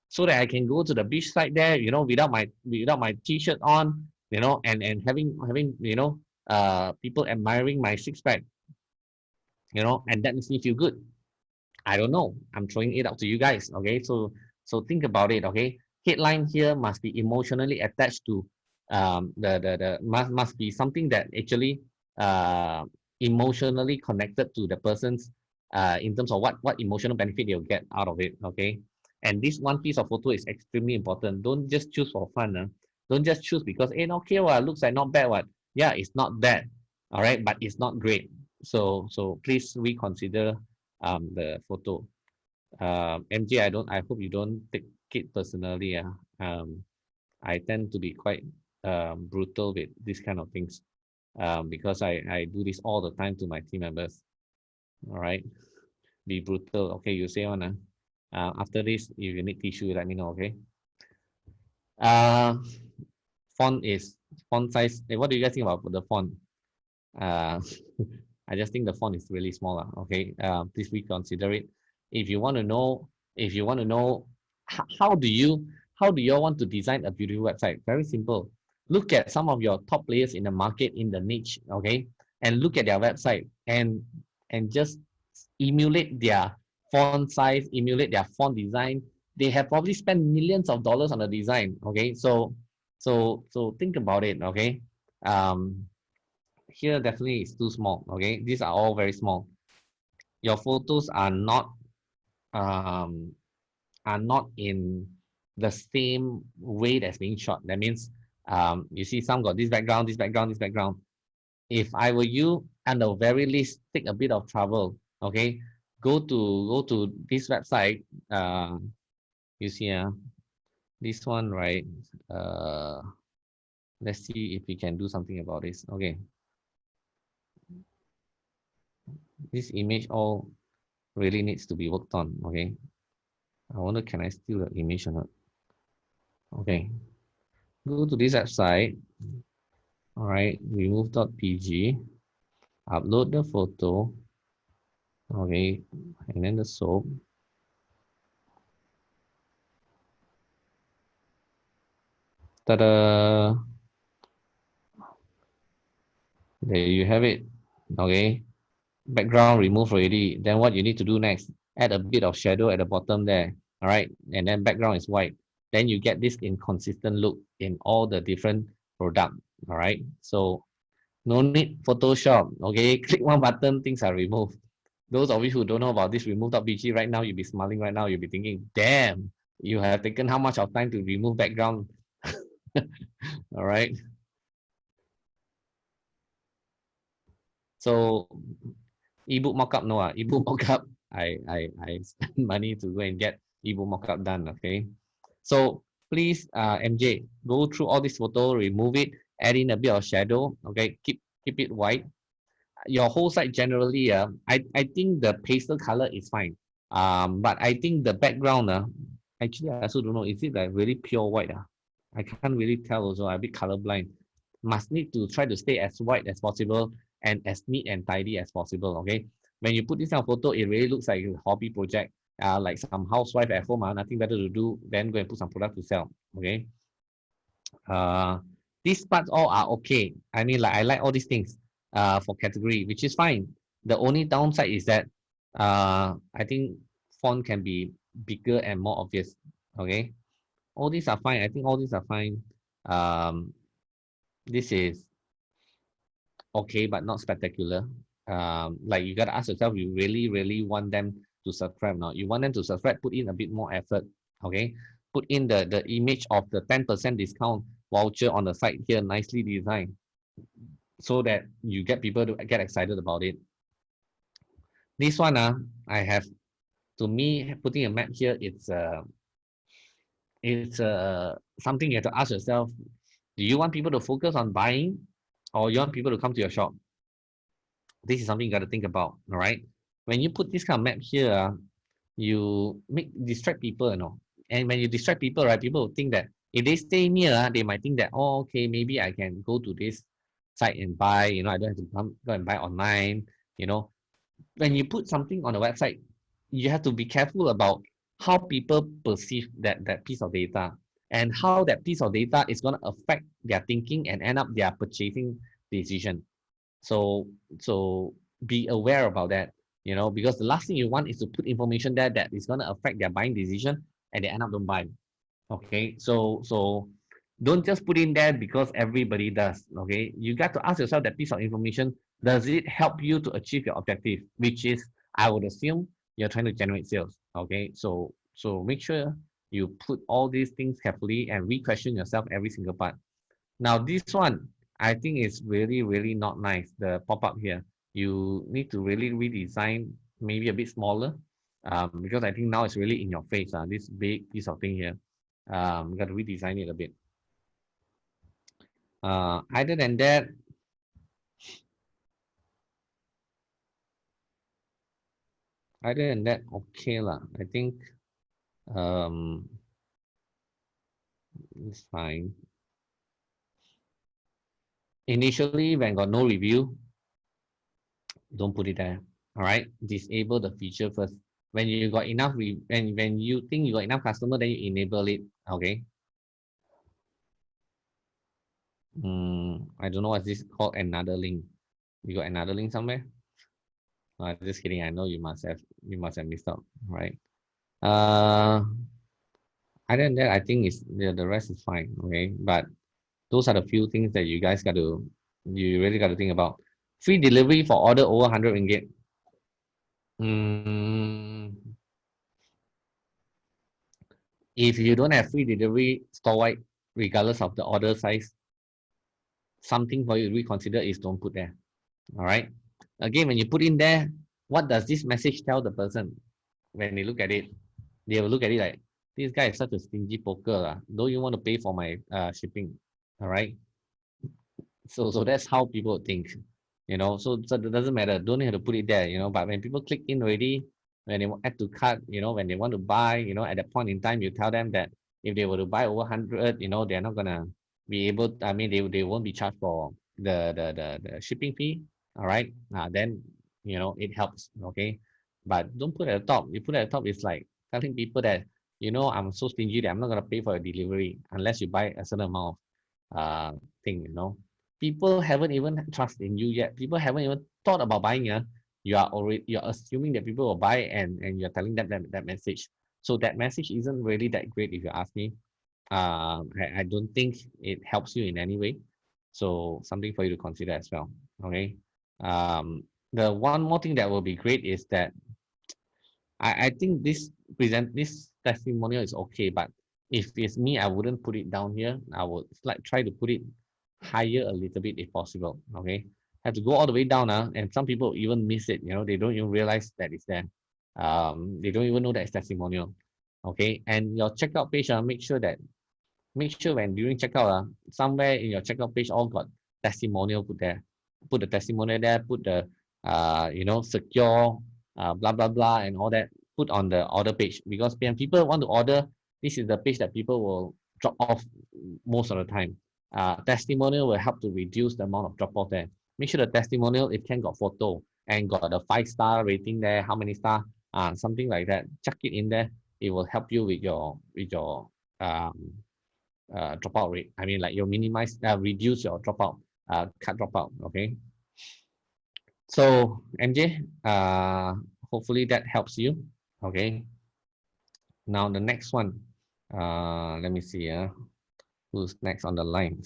So that I can go to the beach side there, without my t-shirt on, and having people admiring my six pack, and that makes me feel good. I don't know. I'm throwing it out to you guys. Okay, so think about it. Okay, headline here must be emotionally attached to the must be something that actually emotionally connected to the person's, in terms of what emotional benefit they'll get out of it. Okay, and this one piece of photo is extremely important. Don't just choose for fun. Don't just choose because okay, well, looks like not bad. What? Yeah, it's not bad. All right, but it's not great. So please reconsider the photo. MJ, I hope you don't take it personally. I tend to be quite brutal with this kind of things, because I do this all the time to my team members. All right, be brutal. Okay, you say on. After this, if you need tissue, let me know. Okay. Uh, font size. What do you guys think about the font? Uh, I just think the font is really small. Okay, please reconsider it. If you want to know, how do you all want to design a beautiful website? Very simple. Look at some of your top players in the market, in the niche, okay, and look at their website, and just emulate their font size, emulate their font design. They have probably spent millions of dollars on the design. Okay, so think about it. Okay, here definitely is too small. Okay, these are all very small. Your photos are not in the same way that's being shot. That means you see some got this background, this background, this background. If I were you, at the very least, take a bit of trouble. Okay, go to this website. You see this one, right? Let's see if we can do something about this. Okay, this image all really needs to be worked on. Okay, I wonder, can I steal the image or not? Okay, go to this website. All right, remove.pg, upload the photo. Okay, and then the soap. Ta-da! There you have it. Okay, background removed already. Then what you need to do next? Add a bit of shadow at the bottom there. All right, and then background is white. Then you get this inconsistent look in all the different products. All right, so no need Photoshop. Okay, click one button, things are removed. Those of you who don't know about this remove.bg right now, you'll be smiling right now. You'll be thinking, damn, you have taken how much of time to remove background? All right. So ebook mockup, no, ebook mockup, I spend money to go and get ebook mockup done. Okay. So please, MJ, go through all this photo, remove it, add in a bit of shadow. Okay, keep it white. Your whole site generally, I think the pastel color is fine. But I think the background, actually I also don't know, is it like really pure white? I can't really tell also. I'm a bit colorblind. Must need to try to stay as white as possible and as neat and tidy as possible. Okay. When you put this kind of photo, it really looks like a hobby project. Like some housewife at home, nothing better to do, then go and put some product to sell. Okay. Uh, these parts all are okay. I mean, like I like all these things for category, which is fine. The only downside is that I think font can be bigger and more obvious. Okay, all these are fine. I think all these are fine. This is okay, but not spectacular. Like you gotta ask yourself, you really want them to subscribe now. You want them to subscribe, put in a bit more effort. Okay, put in the image of the 10% discount voucher on the site here, nicely designed, so that you get people to get excited about it. This one, I have, to me, putting a map here, it's something you have to ask yourself. Do you want people to focus on buying, or you want people to come to your shop? This is something you got to think about. All right, when you put this kind of map here, you distract people, and when you distract people, right, people will think that if they stay near, they might think that, oh, okay, maybe I can go to this site and buy, I don't have to go and buy online. When you put something on a website, you have to be careful about how people perceive that piece of data, and how that piece of data is going to affect their thinking and end up their purchasing decision. So be aware about that, because the last thing you want is to put information there that is going to affect their buying decision and they end up don't buy. Okay, so don't just put in there because everybody does. Okay, you got to ask yourself that piece of information, does it help you to achieve your objective, which is, I would assume, you're trying to generate sales. Okay, so make sure you put all these things carefully and re-question yourself every single part. Now this one, I think is really not nice. The pop-up here, you need to really redesign, maybe a bit smaller, because I think now it's really in your face. This big piece of thing here, you got to redesign it a bit. Other than that, okay lah. I think it's fine. Initially, when got no review, don't put it there. All right, disable the feature first. When you got enough, when you think you got enough customer, then you enable it. Okay. I don't know what's this called, another link. You got another link somewhere? Just kidding. I know you must have missed out, right? Other than that, I think the rest is fine. Okay, but those are the few things that you guys you really got to think about. Free delivery for order over 100 ringgit. If you don't have free delivery store-wide, regardless of the order size, something for you to reconsider is don't put there. All right. Again, when you put in there, what does this message tell the person? When they look at it, they will look at it like, this guy is such a stingy poker. Don't you want to pay for my shipping? All right. So that's how people think, so it doesn't matter. Don't have to put it there, but when people click in already, when they add to cart, when they want to buy, at that point in time, you tell them that if they were to buy over 100, they're not gonna be able, I mean, they won't be charged for the shipping fee. All right. Then it helps. Okay, but don't put at the top. You put at the top, it's like telling people that, I'm so stingy that I'm not gonna pay for a delivery unless you buy a certain amount of thing. People haven't even trust in you yet. People haven't even thought about buying. You're assuming that people will buy, and you're telling them that message. So that message isn't really that great, if you ask me. I don't think it helps you in any way. So something for you to consider as well. Okay. the one more thing that will be great is that I think this testimonial is okay, but if it's me, I wouldn't put it down here. I would like try to put it higher a little bit if possible. Okay, have to go all the way down now, and some people even miss it. You know, they don't even realize that it's there. They don't even know that it's testimonial. Okay, and your checkout page, make sure when during checkout, somewhere in your checkout page all got testimonial put there. Put the testimonial there. Put the secure blah blah blah and all that. Put on the order page, because when people want to order, this is the page that people will drop off most of the time. Testimonial will help to reduce the amount of drop off there. Make sure the testimonial, it can got photo and got a 5-star rating there. How many star? Something like that. Chuck it in there. It will help you with your dropout rate. I mean, like you reduce your dropout, cut dropout. Okay. So MJ, hopefully that helps you. Okay. Now the next one. Let me see. Who's next on the line?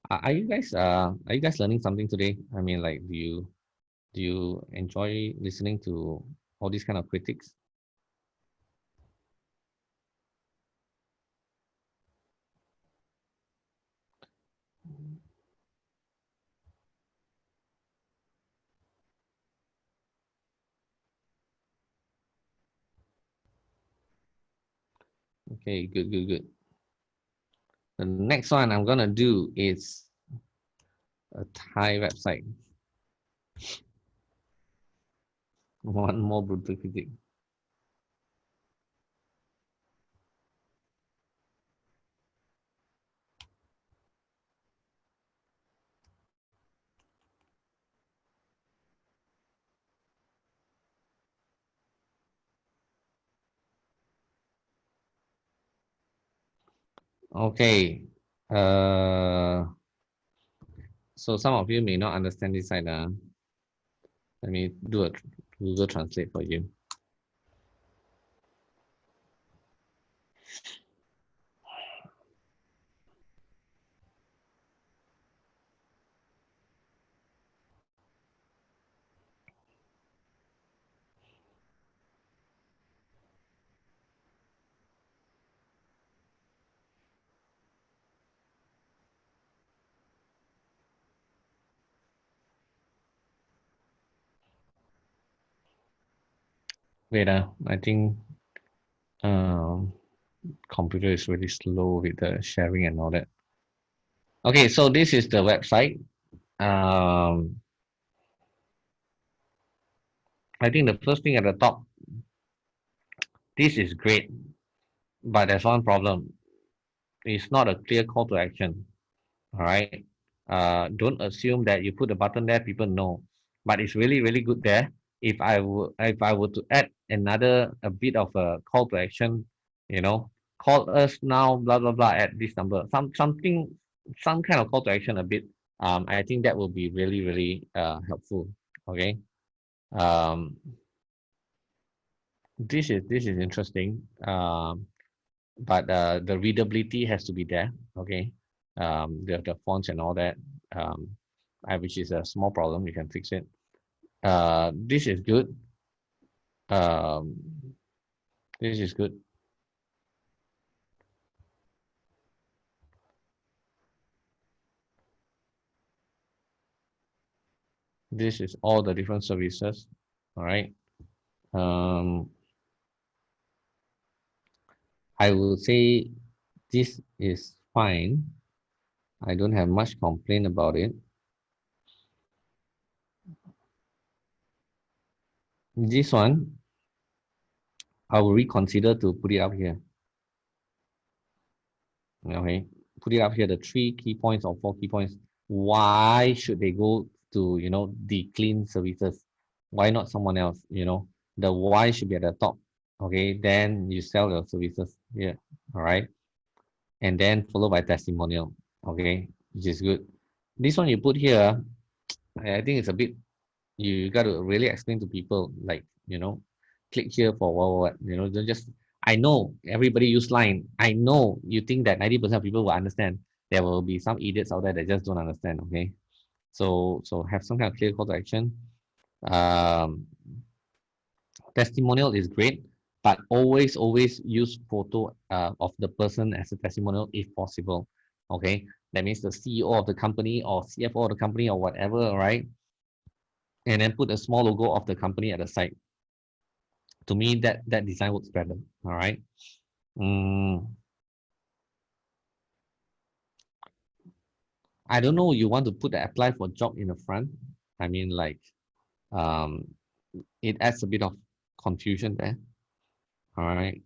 Are you guys learning something today? I mean, like, do you enjoy listening to all these kind of critics? Okay, good, good, good. The next one I'm gonna do is a Thai website. One more brutal critic. Okay. So some of you may not understand this side. Let me do a Google Translate for you. Wait, I think computer is really slow with the sharing and all that. Okay, so this is the website. I think the first thing at the top, this is great, but there's one problem. It's not a clear call to action. All right. Don't assume that you put the button there, people know. But it's really, really good there. If I were to add another a bit of a call to action, call us now, blah blah blah, at this number. Some kind of call to action a bit. I think that will be really, really helpful. Okay. Um, this is interesting. But the readability has to be there. Okay. The fonts and all that, which is a small problem. You can fix it. This is good. This is good. This is all the different services. All right. I will say this is fine. I don't have much complaint about it. This one, I will reconsider to put it up here. Okay, put it up here, the 3 key points or 4 key points. Why should they go to, the clean services? Why not someone else? The why should be at the top. Okay, then you sell your services here. All right, and then followed by testimonial. Okay, which is good. This one you put here, I think it's a bit, you got to really explain to people, like, click here for what, don't just, I know everybody use line. I know you think that 90% of people will understand. There will be some idiots out there that just don't understand. Okay. So have some kind of clear call to action. Um, Testimonial is great, but always use photo of the person as a testimonial if possible. Okay, that means the CEO of the company or CFO of the company or whatever, right? And then put a small logo of the company at the side. To me, that design works better. All right. Mm, I don't know. You want to put the apply for job in the front? I mean, like, um, it adds a bit of confusion there. All right.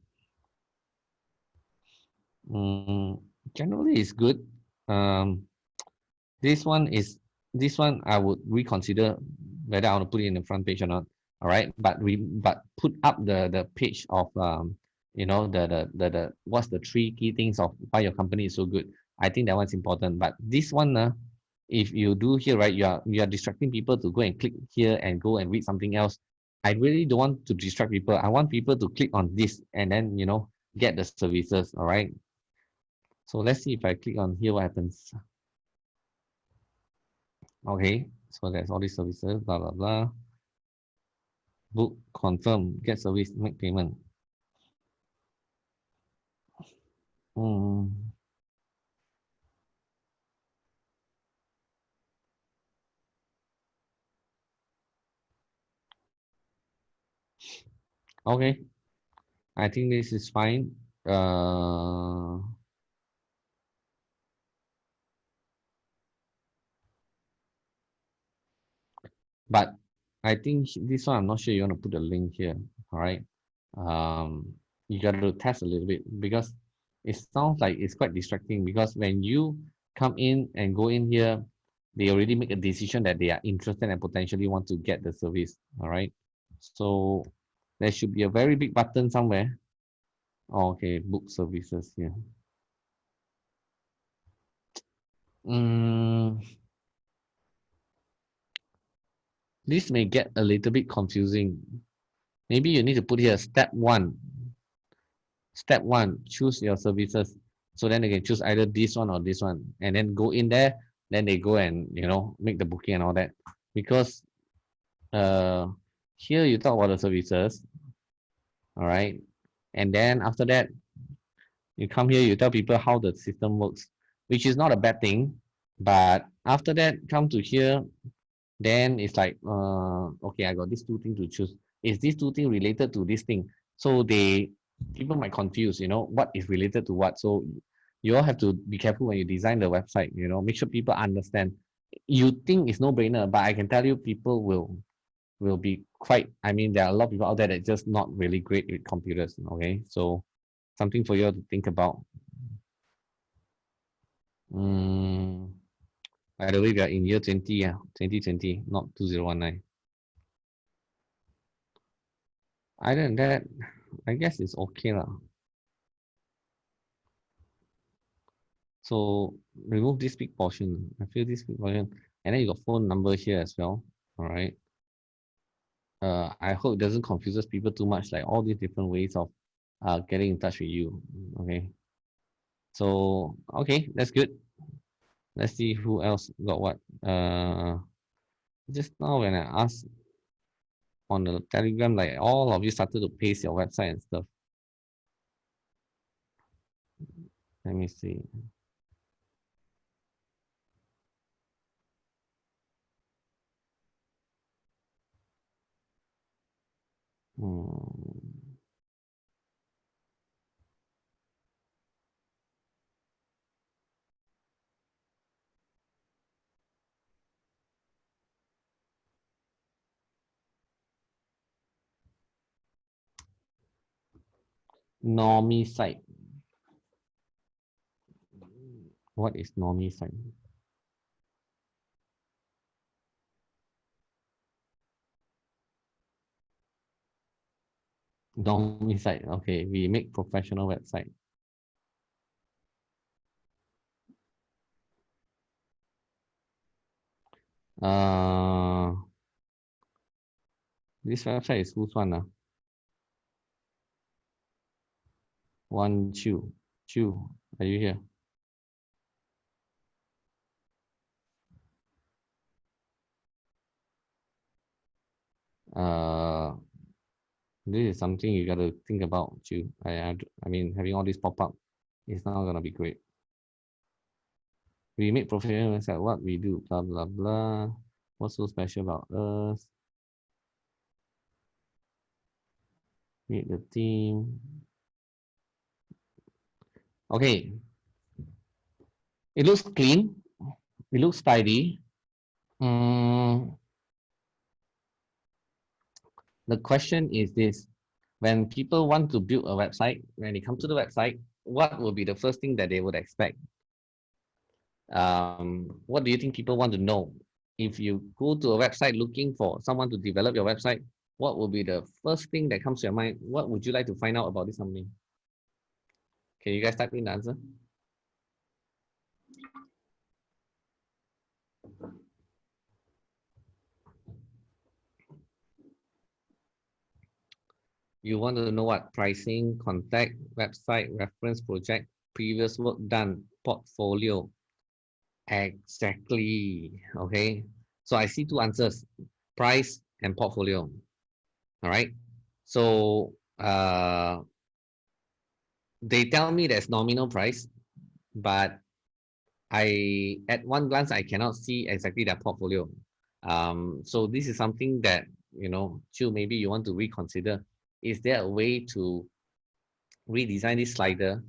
Mm, generally, it's good. Um, this one is this one I would reconsider whether I want to put it in the front page or not. All right, but put up the page of the what's the three key things of why your company is so good. I think that one's important. But this one, if you do here, right, you are distracting people to go and click here and go and read something else. I really don't want to distract people. I want people to click on this and then get the services. All right. So let's see if I click on here, what happens. Okay, so there's all these services, blah, blah, blah. Book, confirm, get service, make payment. Hmm. Okay, I think this is fine. But I think this one, I'm not sure you want to put a link here. All right. You got to test a little bit because it sounds like it's quite distracting because when you come in and go in here, they already make a decision that they are interested and potentially want to get the service. All right. So there should be a very big button somewhere. Oh, okay, book services here. Mm, this may get a little bit confusing. Maybe you need to put here step one. Step one, choose your services. So then they can choose either this one or this one, and then go in there. Then they go and make the booking and all that. Because uh, here you talk about the services, all right, and then after that you come here, you tell people how the system works, which is not a bad thing. But after that, come to here, then it's like, okay, I got these two things to choose. Is these two things related to this thing? So people might confuse, what is related to what. So you all have to be careful when you design the website, make sure people understand. You think it's no brainer, but I can tell you people will be quite, I mean, there are a lot of people out there that just not really great with computers. Okay. So something for you all to think about. Mm, by the way, we are in year 20, 2020, not 2019. Other than that, I guess it's okay lah. So remove this big portion. I feel this big portion, and then you got phone number here as well. All right. I hope it doesn't confuses people too much, like all these different ways of getting in touch with you. Okay. So okay, that's good. Let's see who else got what. Just now when I asked on the Telegram, like all of you started to paste your website and stuff. Let me see. Hmm. Normie site. What is normie site? Normie site. Okay, we make professional website. Uh, this website is whose one? One Chew. Chew, are you here? This is something you got to think about too. I mean, having all this pop up is not gonna be great. We make professional website. What we do, blah blah blah. What's so special about us? Meet the team. Okay. It looks clean. It looks tidy. The question is this: when people want to build a website, when they come to the website, what will be the first thing that they would expect? What do you think people want to know? If you go to a website looking for someone to develop your website, what will be the first thing that comes to your mind? What would you like to find out about this company? Can you guys type in the answer? You want to know what? Pricing, contact, website, reference, project, previous work done, portfolio. Exactly. Okay. So I see two answers, price and portfolio. All right. So they tell me there's nominal price, but at one glance, I cannot see exactly their portfolio. So this is something that, Chu, maybe you want to reconsider. Is there a way to redesign this slider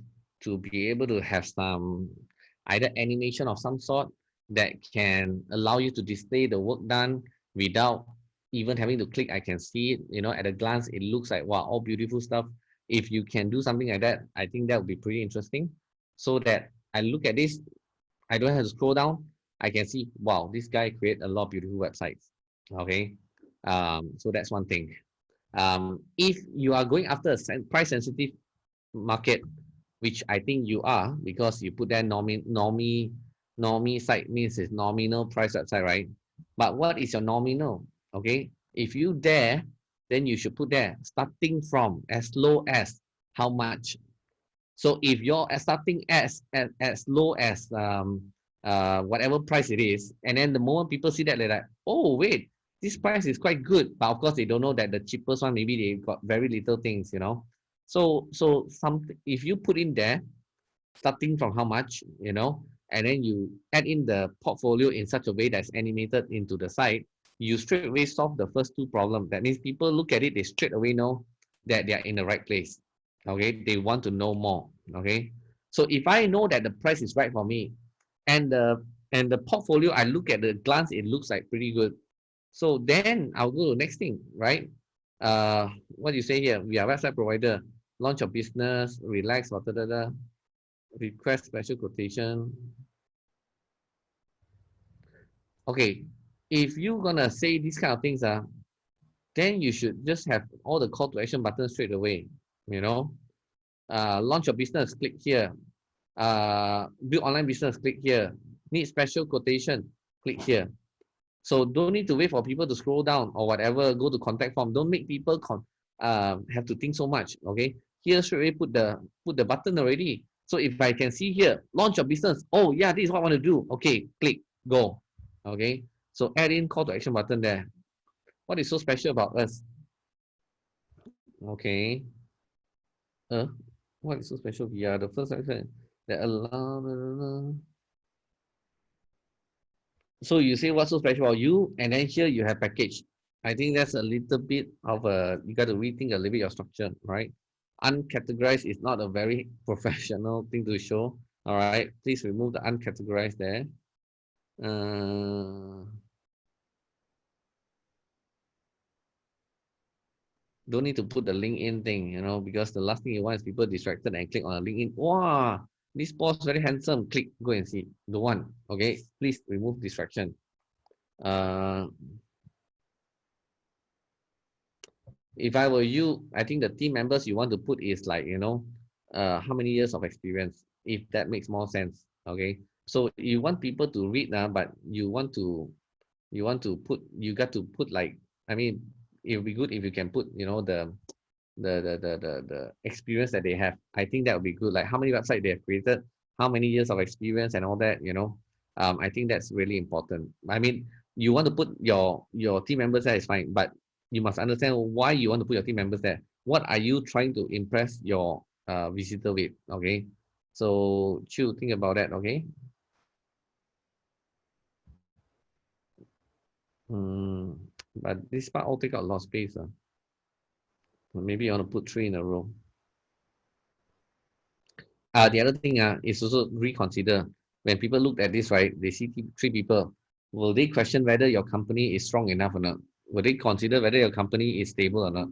to be able to have some either animation of some sort that can allow you to display the work done without even having to click? I can see it, at a glance, it looks like, wow, all beautiful stuff. If you can do something like that, I think that would be pretty interesting, so that I look at this, I don't have to scroll down. I can see, wow, this guy create a lot of beautiful websites. Okay. So that's one thing. If you are going after a price sensitive market, which I think you are, because you put there normie site means it's nominal price website, right? But what is your nominal? Okay. If you dare, then you should put there starting from as low as how much. So if you're starting as low as whatever price it is, and then the moment people see that, they're like, oh wait, this price is quite good. But of course, they don't know that the cheapest one, maybe they got very little things. So something, if you put in there, starting from how much, and then you add in the portfolio in such a way that's animated into the site, you straight away solve the first two problems. That means people look at it, they straight away know that they are in the right place. Okay, they want to know more. Okay, so if I know that the price is right for me, and the portfolio, I look at the glance, it looks like pretty good. So then I'll go to the next thing, right? What do you say here? We are website provider, launch your business, relax, request special quotation. Okay, if you're gonna say these kind of things, then you should just have all the call to action buttons straight away. Launch your business, click here. Build online business, click here. Need special quotation, click here. So don't need to wait for people to scroll down or whatever, go to contact form. Don't make people have to think so much. Okay, here straight away put the button already. So if I can see here, launch your business. Oh yeah, this is what I want to do. Okay, click, go. Okay, so add in call to action button there. What is so special about us? Okay, what is so special? We are the first website that allow. So you say what's so special about you, and then here you have package. I think that's a little bit of you got to rethink a little bit your structure, right? Uncategorized is not a very professional thing to show. All right, please remove the uncategorized there. Don't need to put the LinkedIn thing, because the last thing you want is people distracted and click on a LinkedIn. Wow, this post very handsome. Click, go and see. Don't want. Okay, please remove distraction. If I were you, I think the team members you want to put is like, how many years of experience, if that makes more sense. Okay. So you want people to read now, but you got to put like, I mean, it would be good if you can put, the experience that they have. I think that would be good. Like how many websites they have created, how many years of experience and all that, I think that's really important. I mean, you want to put your team members there is fine, but you must understand why you want to put your team members there. What are you trying to impress your visitor with? Okay, so Chu, think about that. Okay. But this part all take out a lot of space. Maybe you want to put 3 in a row. The other thing is also reconsider. When people look at this, right, they see 3 people. Will they question whether your company is strong enough or not? Will they consider whether your company is stable or not?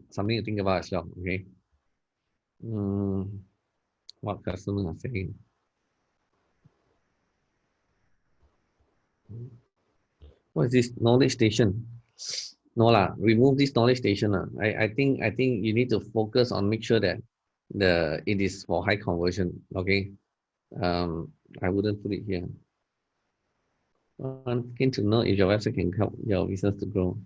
Something to think about as well. Okay. What customers are saying. What is this knowledge station? No lah, remove this knowledge station lah. I think you need to focus on make sure that it is for high conversion. Okay. I wouldn't put it here. I'm keen to know if your website can help your business to grow.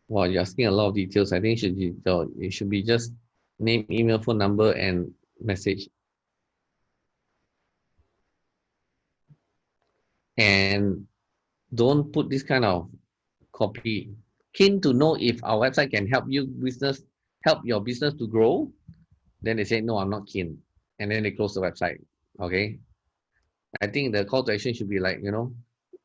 Well, you're asking a lot of details. I think it should be just name, email, phone number, and message. And don't put this kind of copy. Keen to know if our website can help your business to grow. Then they say, no, I'm not keen. And then they close the website. Okay. I think the call to action should be like,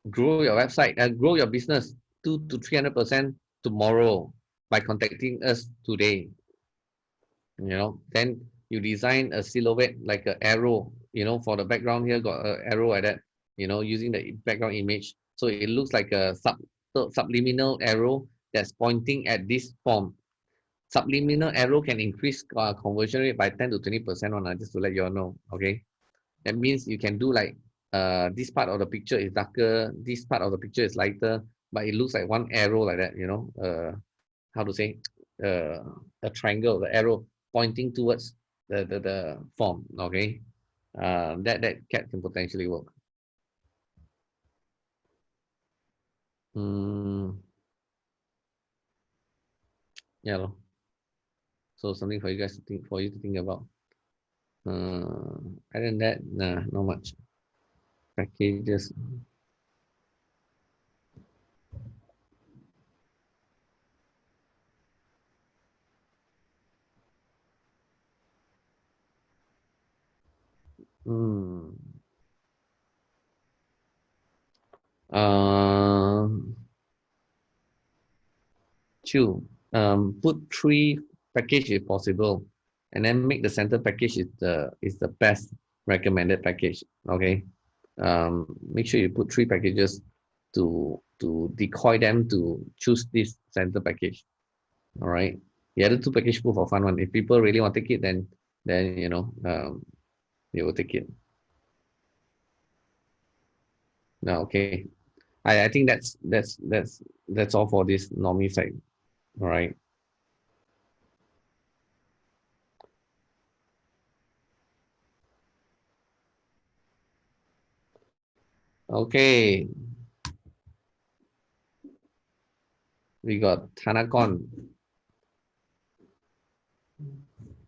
grow your website and grow your business 200 to 300% tomorrow by contacting us today. Then you design a silhouette like an arrow, for the background here, got an arrow like that, using the background image. So it looks like a subliminal arrow that's pointing at this form. Subliminal arrow can increase conversion rate by 10 to 20% on just to let you all know. Okay. That means you can do like this part of the picture is darker, this part of the picture is lighter, but it looks like one arrow like that, how to say, a triangle, the arrow pointing towards the form. Okay. That can potentially work. Yeah. So something for you guys to think about. Other than that, nah, not much. Packages. Put 3 package if possible, and then make the center package is the best recommended package. Okay. Make sure you put 3 packages to decoy them to choose this center package. All right. The other 2 package put for fun one. If people really want to take it, then they will take it. Now, okay. I think that's all for this normie site. All right. Okay. We got Tanakon.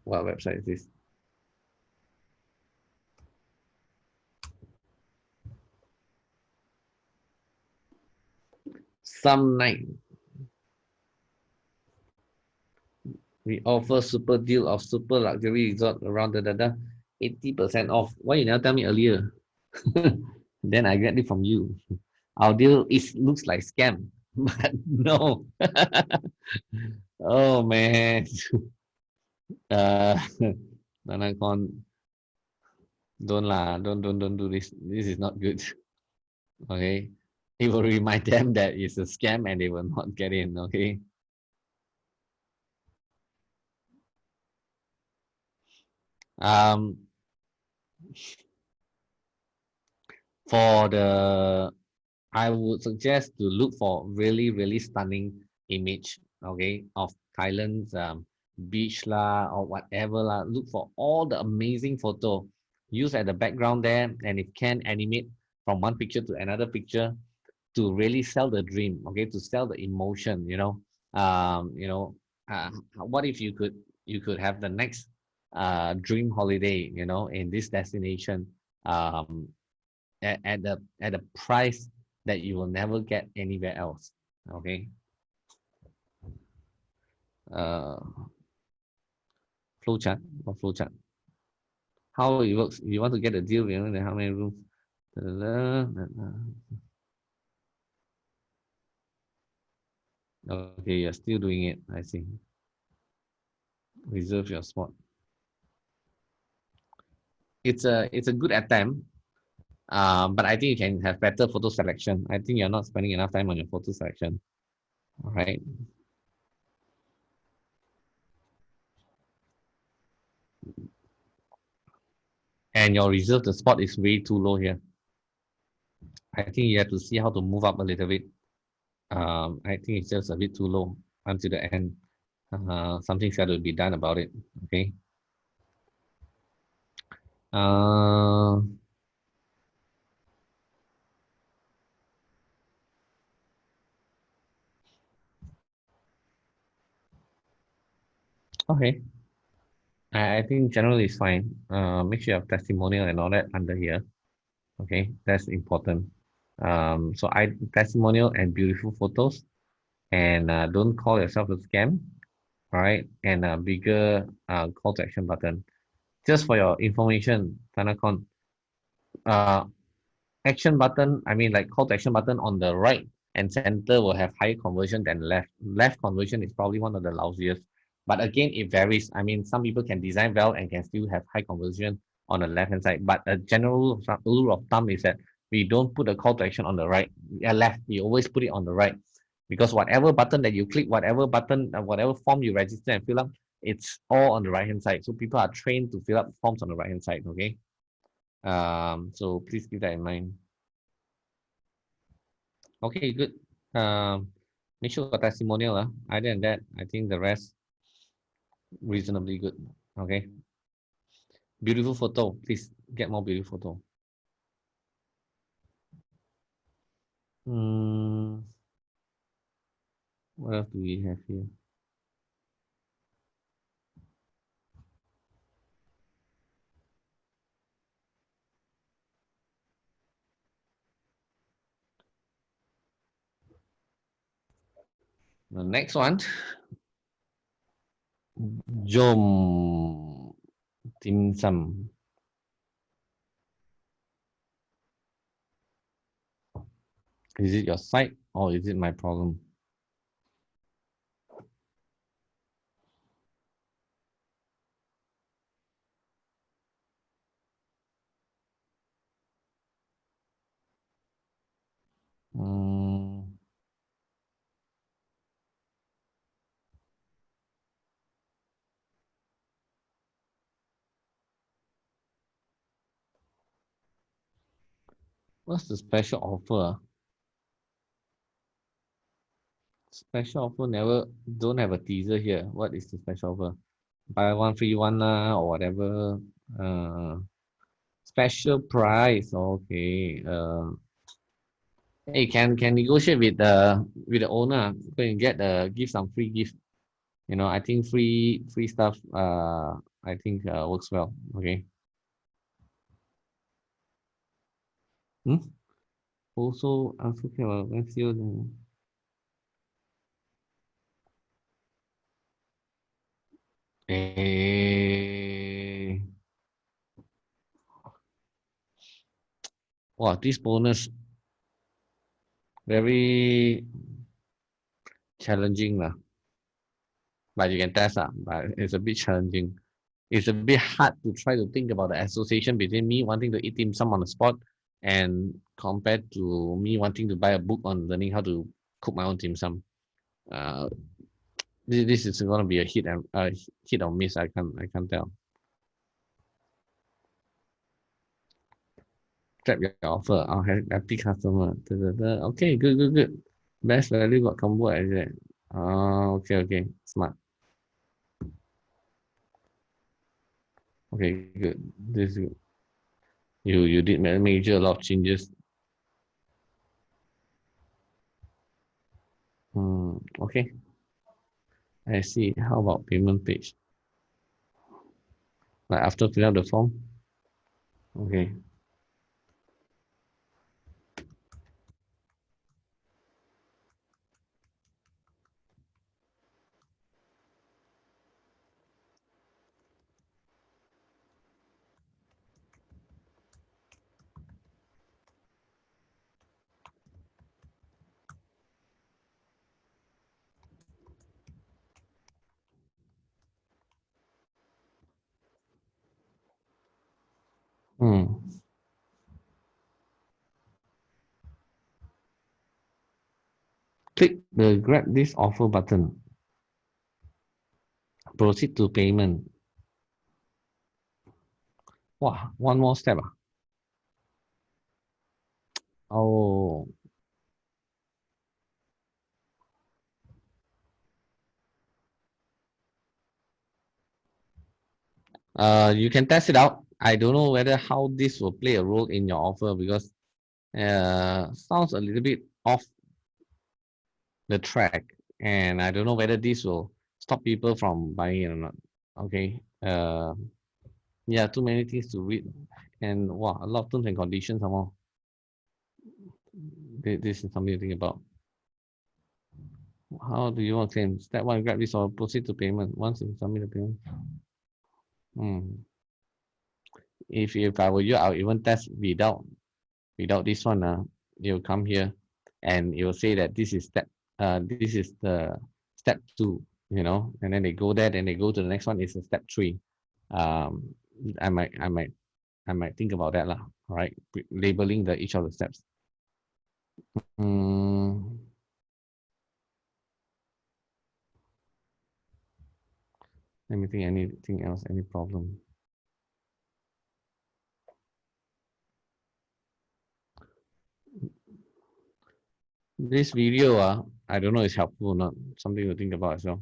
What website is this? Some night. We offer super deal of super luxury resort around 80% off. Why you never tell me earlier? Then I get it from you. Our deal looks like scam, but no. Oh man. Nanakon, don't do this. This is not good. Okay. It will remind them that it's a scam and they will not get in. Okay. I would suggest to look for really, really stunning image, okay, of Thailand's beach lah or whatever lah. Look for all the amazing photo. Use at the background there, and if can, animate from one picture to another picture to really sell the dream, okay, to sell the emotion. What if you could have the next dream holiday, you know, in this destination, um, at a price that you will never get anywhere else. Okay. Uh, Flowchart or flowchart. How it works? You want to get a deal, you know, then how many rooms? Okay, you're still doing it. I see. Reserve your spot. It's a good attempt. But I think you can have better photo selection. I think you're not spending enough time on your photo selection. All right. And your reserve the spot is way too low here. I think you have to see how to move up a little bit. I think it's just a bit too low until the end. Something's got to be done about it. Okay. Uh, okay. I think generally it's fine. Make sure you have testimonial and all that under here. Okay, that's important. So I testimonial and beautiful photos, and don't call yourself a scam. All right, and a bigger call to action button. Just for your information, Tanakon, uh, action button, I mean like call to action button on the right and center will have higher conversion than left. Left conversion is probably one of the lousiest. But again, it varies. I mean, some people can design well and can still have high conversion on the left hand side. But a general rule of thumb is that we don't put a call to action on the right, left. We always put it on the right. Because whatever button that you click, whatever button, whatever form you register and fill up, it's all on the right hand side. So people are trained to fill up forms on the right hand side. Okay. So please keep that in mind. Okay, good. Make sure got testimonial. Other than that, I think the rest reasonably good. Okay. Beautiful photo. Please get more beautiful photo. Hmm. What else do we have here? The next one, Jom Dim Sum. Is it your site or is it my problem? Hmm. What's the special offer? Special offer never don't have a teaser here. What is the special offer? Buy one free one or whatever. Special price. Okay. Hey, can negotiate with the owner. Go and get give some free gift. You know, I think free stuff. I think works well. Okay. Hmm? Also, I'm talking about next year. Eh, wow, this bonus very challenging lah. But you can test but it's a bit challenging. It's a bit hard to try to think about the association between me wanting to eat dim sum on the spot and compared to me wanting to buy a book on learning how to cook my own dim sum. Uh, this is going to be a hit or miss. I can't tell. Trap your offer. I'll have happy customer. Da, da, da. Okay, good. Best value got combo at that. Okay, smart. Okay, good. This is good. You did major a lot of changes. Okay, I see. How about payment page? Like after filling out the form? Okay. Hmm. Click the grab this offer button. Proceed to payment. Wow, one more step. Oh, you can test it out. I don't know whether how this will play a role in your offer because sounds a little bit off the track, and I don't know whether this will stop people from buying it or not. Okay. Yeah, too many things to read, and wow, a lot of terms and conditions some more. This is something to think about. How do you want to claim? Step one, grab this or proceed to payment. Once you submit the payment. Hmm. If I were you, I'll even test without this one. You'll come here, and you'll say that this is the step two. And then they go there, then they go to the next one. It's a step three. Um, I might I might I might think about that lah. All right, labeling the each of the steps. Mm, let me think. Anything else? Any problem? This video, I don't know is helpful or not. Something to think about as well.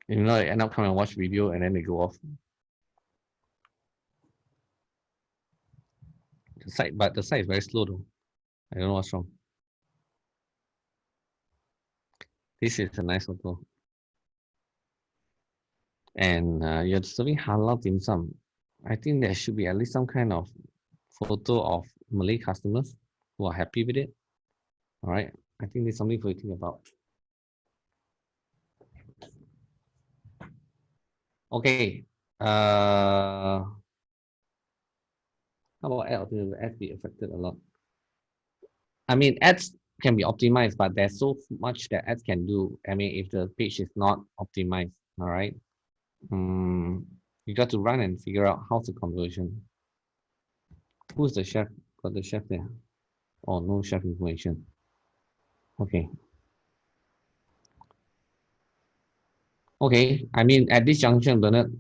They end up coming and watch video and then they go off the site, but the site is very slow though. I don't know what's wrong. This is a nice photo, and you're serving halal dim sum. I think there should be at least some kind of photo of Malay customers who are happy with it. All right, I think there's something for you to think about. Okay. How about ads? Will ads be affected a lot? I mean, ads can be optimized, but there's so much that ads can do. I mean, if the page is not optimized, all right, you got to run and figure out how's the conversion. Who's the chef? Got the chef there? Oh, no chef information. Okay. Okay. I mean, at this junction, Bernard,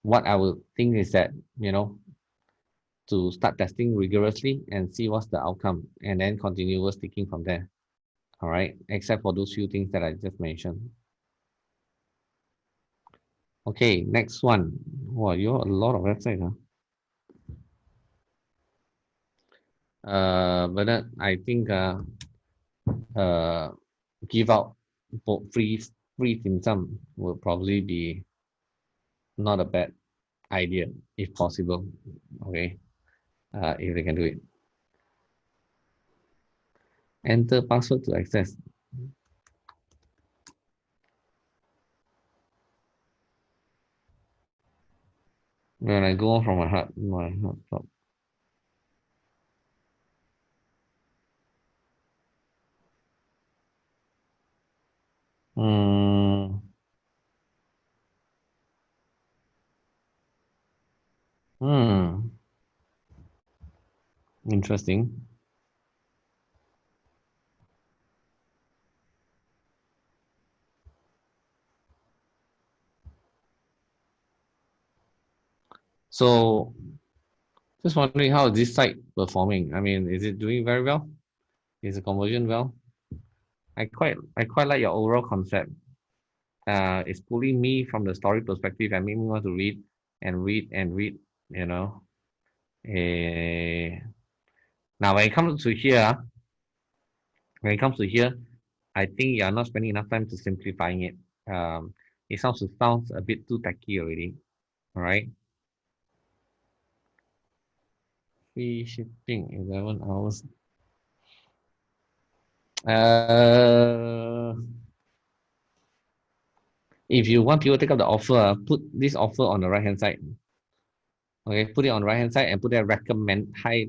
what I would think is that, to start testing rigorously and see what's the outcome and then continuous taking from there. All right. Except for those few things that I just mentioned. Okay. Next one. Wow, you're a lot of websites, huh? Bernard, I think uh, give out free dim sum will probably be not a bad idea if possible. Okay, if they can do it. Enter password to access. When I go from my heart stop. Hmm. Hmm. Interesting. So, just wondering how is this site performing? I mean, is it doing very well? Is the conversion well? I quite like your overall concept. It's pulling me from the story perspective and making me want to read and read and read. You know. Eh, Now, when it comes to here, I think you're not spending enough time to simplifying it. It sounds a bit too techy already. All right. Free shipping, 11 hours. If you want people to take up the offer, put this offer on the right hand side. Okay, put it on the right hand side and put there recommend high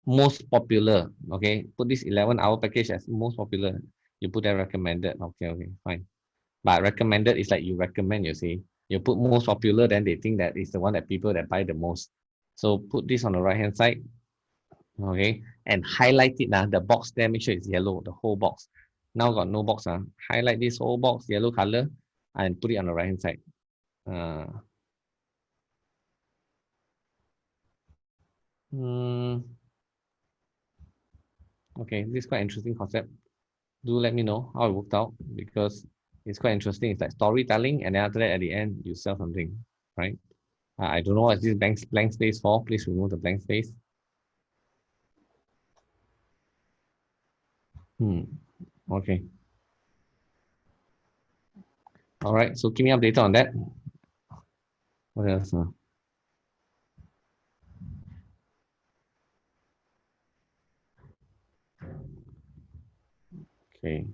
most popular. Okay, put this 11-hour package as most popular. You put there recommended. Okay, fine. But recommended is like you recommend, you see. You put most popular, then they think that it's the one that people that buy the most. So put this on the right hand side. Okay, and highlight it now. The box there, make sure it's yellow, the whole box. Now got no box. Highlight this whole box, yellow color, and put it on the right hand side. Uh, hmm, okay, this is quite interesting concept. Do let me know how it worked out because it's quite interesting. It's like storytelling, and then after that, at the end, you sell something, right? I don't know what is this blank space for. Please remove the blank space. Okay. All right. So keep me updated on that. What else? Okay.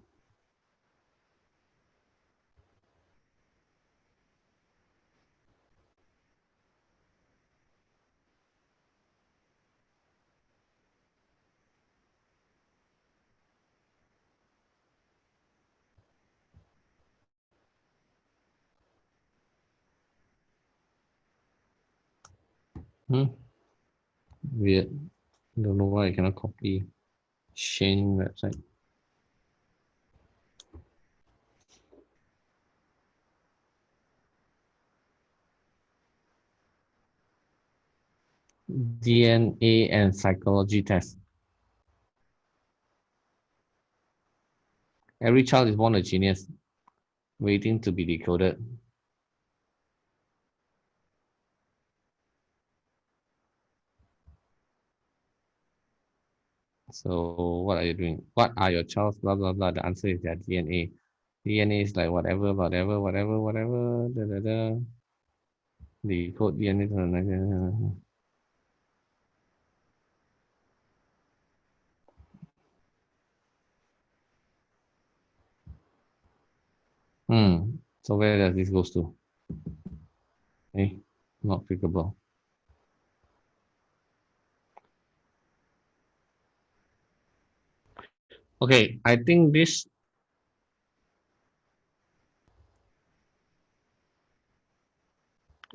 Hmm. Weird. Don't know why I cannot copy Shane website. DNA and psychology test. Every child is born a genius, waiting to be decoded. So what are you doing? What are your child's blah blah blah? The answer is their DNA. DNA is like whatever, whatever, whatever, whatever. Da, da, da. Decode DNA. So where does this goes to? Eh, not applicable. Okay, I think this.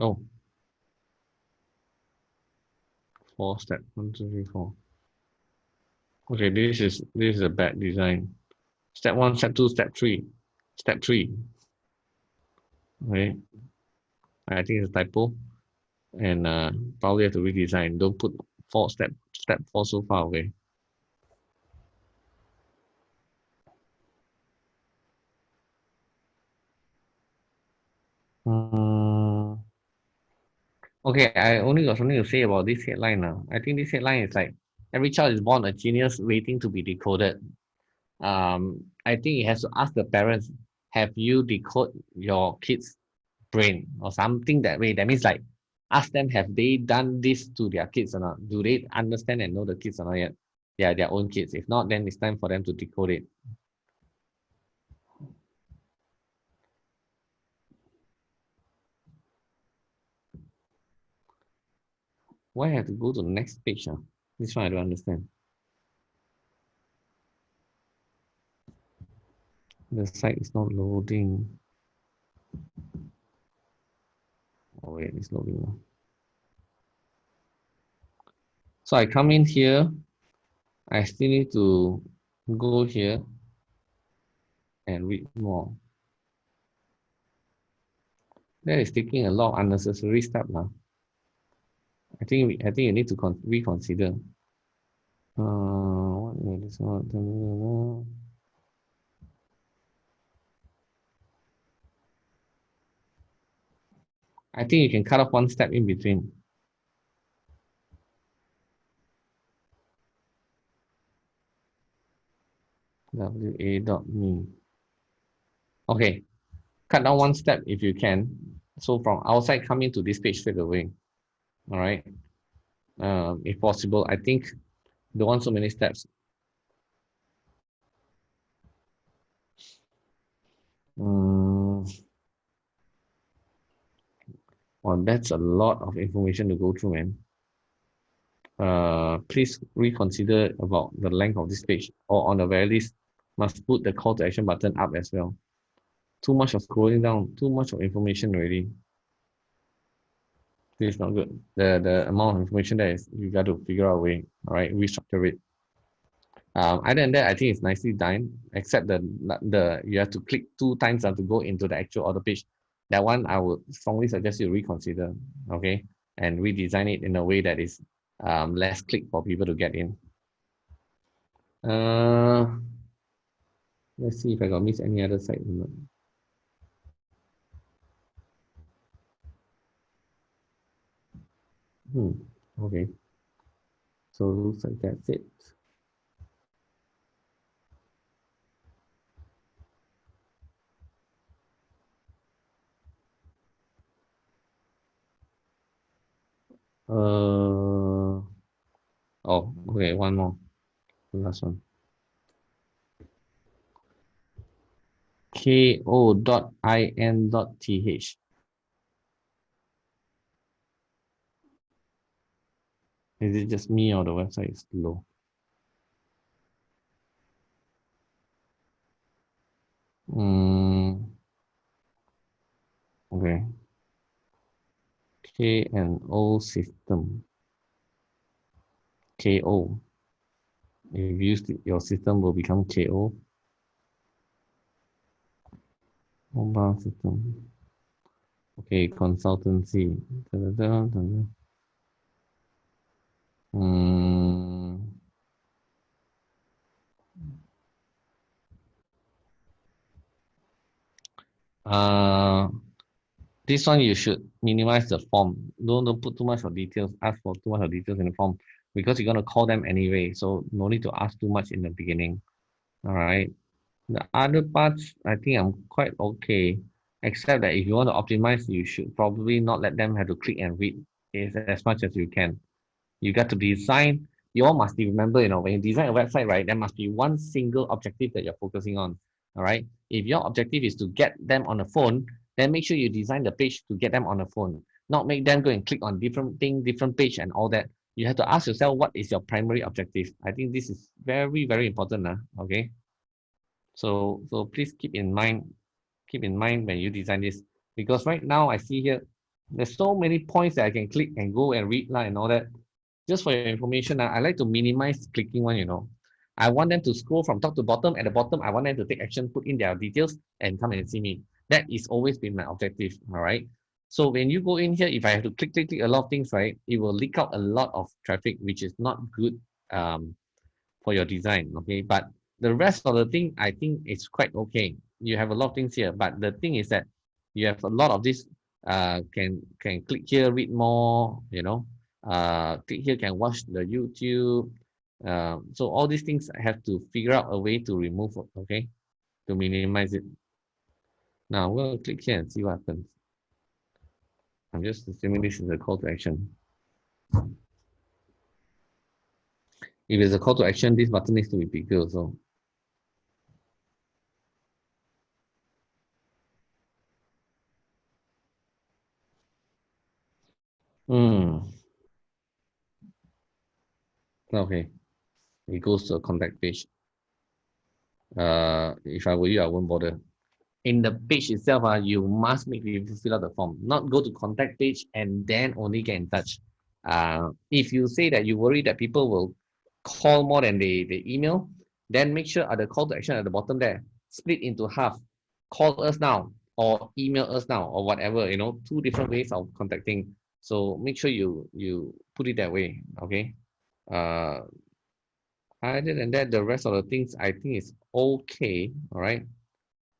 Oh, 4 step. 1, 2, 3, 4. Okay, this is a bad design. Step 1, step 2, step 3. Step 3. Okay, I think it's a typo, and probably have to redesign. Don't put step 4 so far away. Okay, I only got something to say about this headline now. I think this headline is like every child is born a genius waiting to be decoded. I think it has to ask the parents, have you decode your kids' brain or something that way? That means like ask them, have they done this to their kids or not? Do they understand and know the kids or not yet? They are their own kids. If not, then it's time for them to decode it. Why I have to go to the next page? This one I don't understand. The site is not loading. Oh wait, it's loading now. So I come in here, I still need to go here and read more. That is taking a lot of unnecessary step now. I think you need to reconsider. What is this? I think you can cut off one step in between. WA.me. Okay, cut down one step if you can. So from outside, come into this page straight away. All right. If possible, I think don't want so many steps. Well, that's a lot of information to go through, man. Please reconsider about the length of this page, or on the very least, must put the call to action button up as well. Too much of scrolling down, too much of information already. This is not good. The amount of information that is, you got to figure out a way, all right, restructure it. Other than that, I think it's nicely done, except the you have to click 2 times to go into the actual order page. That one I would strongly suggest you reconsider, okay, and redesign it in a way that is less click for people to get in. Let's see if I got miss any other site. Okay. So looks like that's it. Oh, okay, one more. Last one. ko.in.th. Is it just me or the website is slow? Okay. KNO system. KO. If you use your system will become KO. Mobile system. Okay, consultancy. This one you should minimize the form. Don't put too much of details. Ask for too much of details in the form because you're gonna call them anyway. So no need to ask too much in the beginning. All right. The other parts, I think I'm quite okay. Except that if you want to optimize, you should probably not let them have to click and read as much as you can. You got to design. You all must remember, when you design a website, right, there must be one single objective that you're focusing on. All right. If your objective is to get them on the phone, then make sure you design the page to get them on the phone, not make them go and click on different thing, different page and all that. You have to ask yourself, what is your primary objective? I think this is very, very important. Okay. So please keep in mind when you design this, because right now I see here, there's so many points that I can click and go and read and all that. Just for your information, I like to minimize clicking one. I want them to scroll from top to bottom. At the bottom, I want them to take action, put in their details, and come and see me. That is always been my objective. All right. So when you go in here, if I have to click a lot of things, right, it will leak out a lot of traffic, which is not good for your design. Okay. But the rest of the thing, I think it's quite okay. You have a lot of things here, but the thing is that you have a lot of this can click here, read more, click here, can watch the YouTube. So all these things I have to figure out a way to remove, okay, to minimize it. Now we'll click here and see what happens. I'm just assuming this is a call to action. If it's a call to action, this button needs to be bigger also. Okay, it goes to a contact page. If I were you, I won't bother. In the page itself, you must make people fill out the form, not go to contact page and then only get in touch. If you say that you worry that people will call more than they email, then make sure at the call to action at the bottom there, split into half. Call us now or email us now or whatever, 2 different ways of contacting. So make sure you put it that way, okay? Other than that, the rest of the things I think is okay, all right?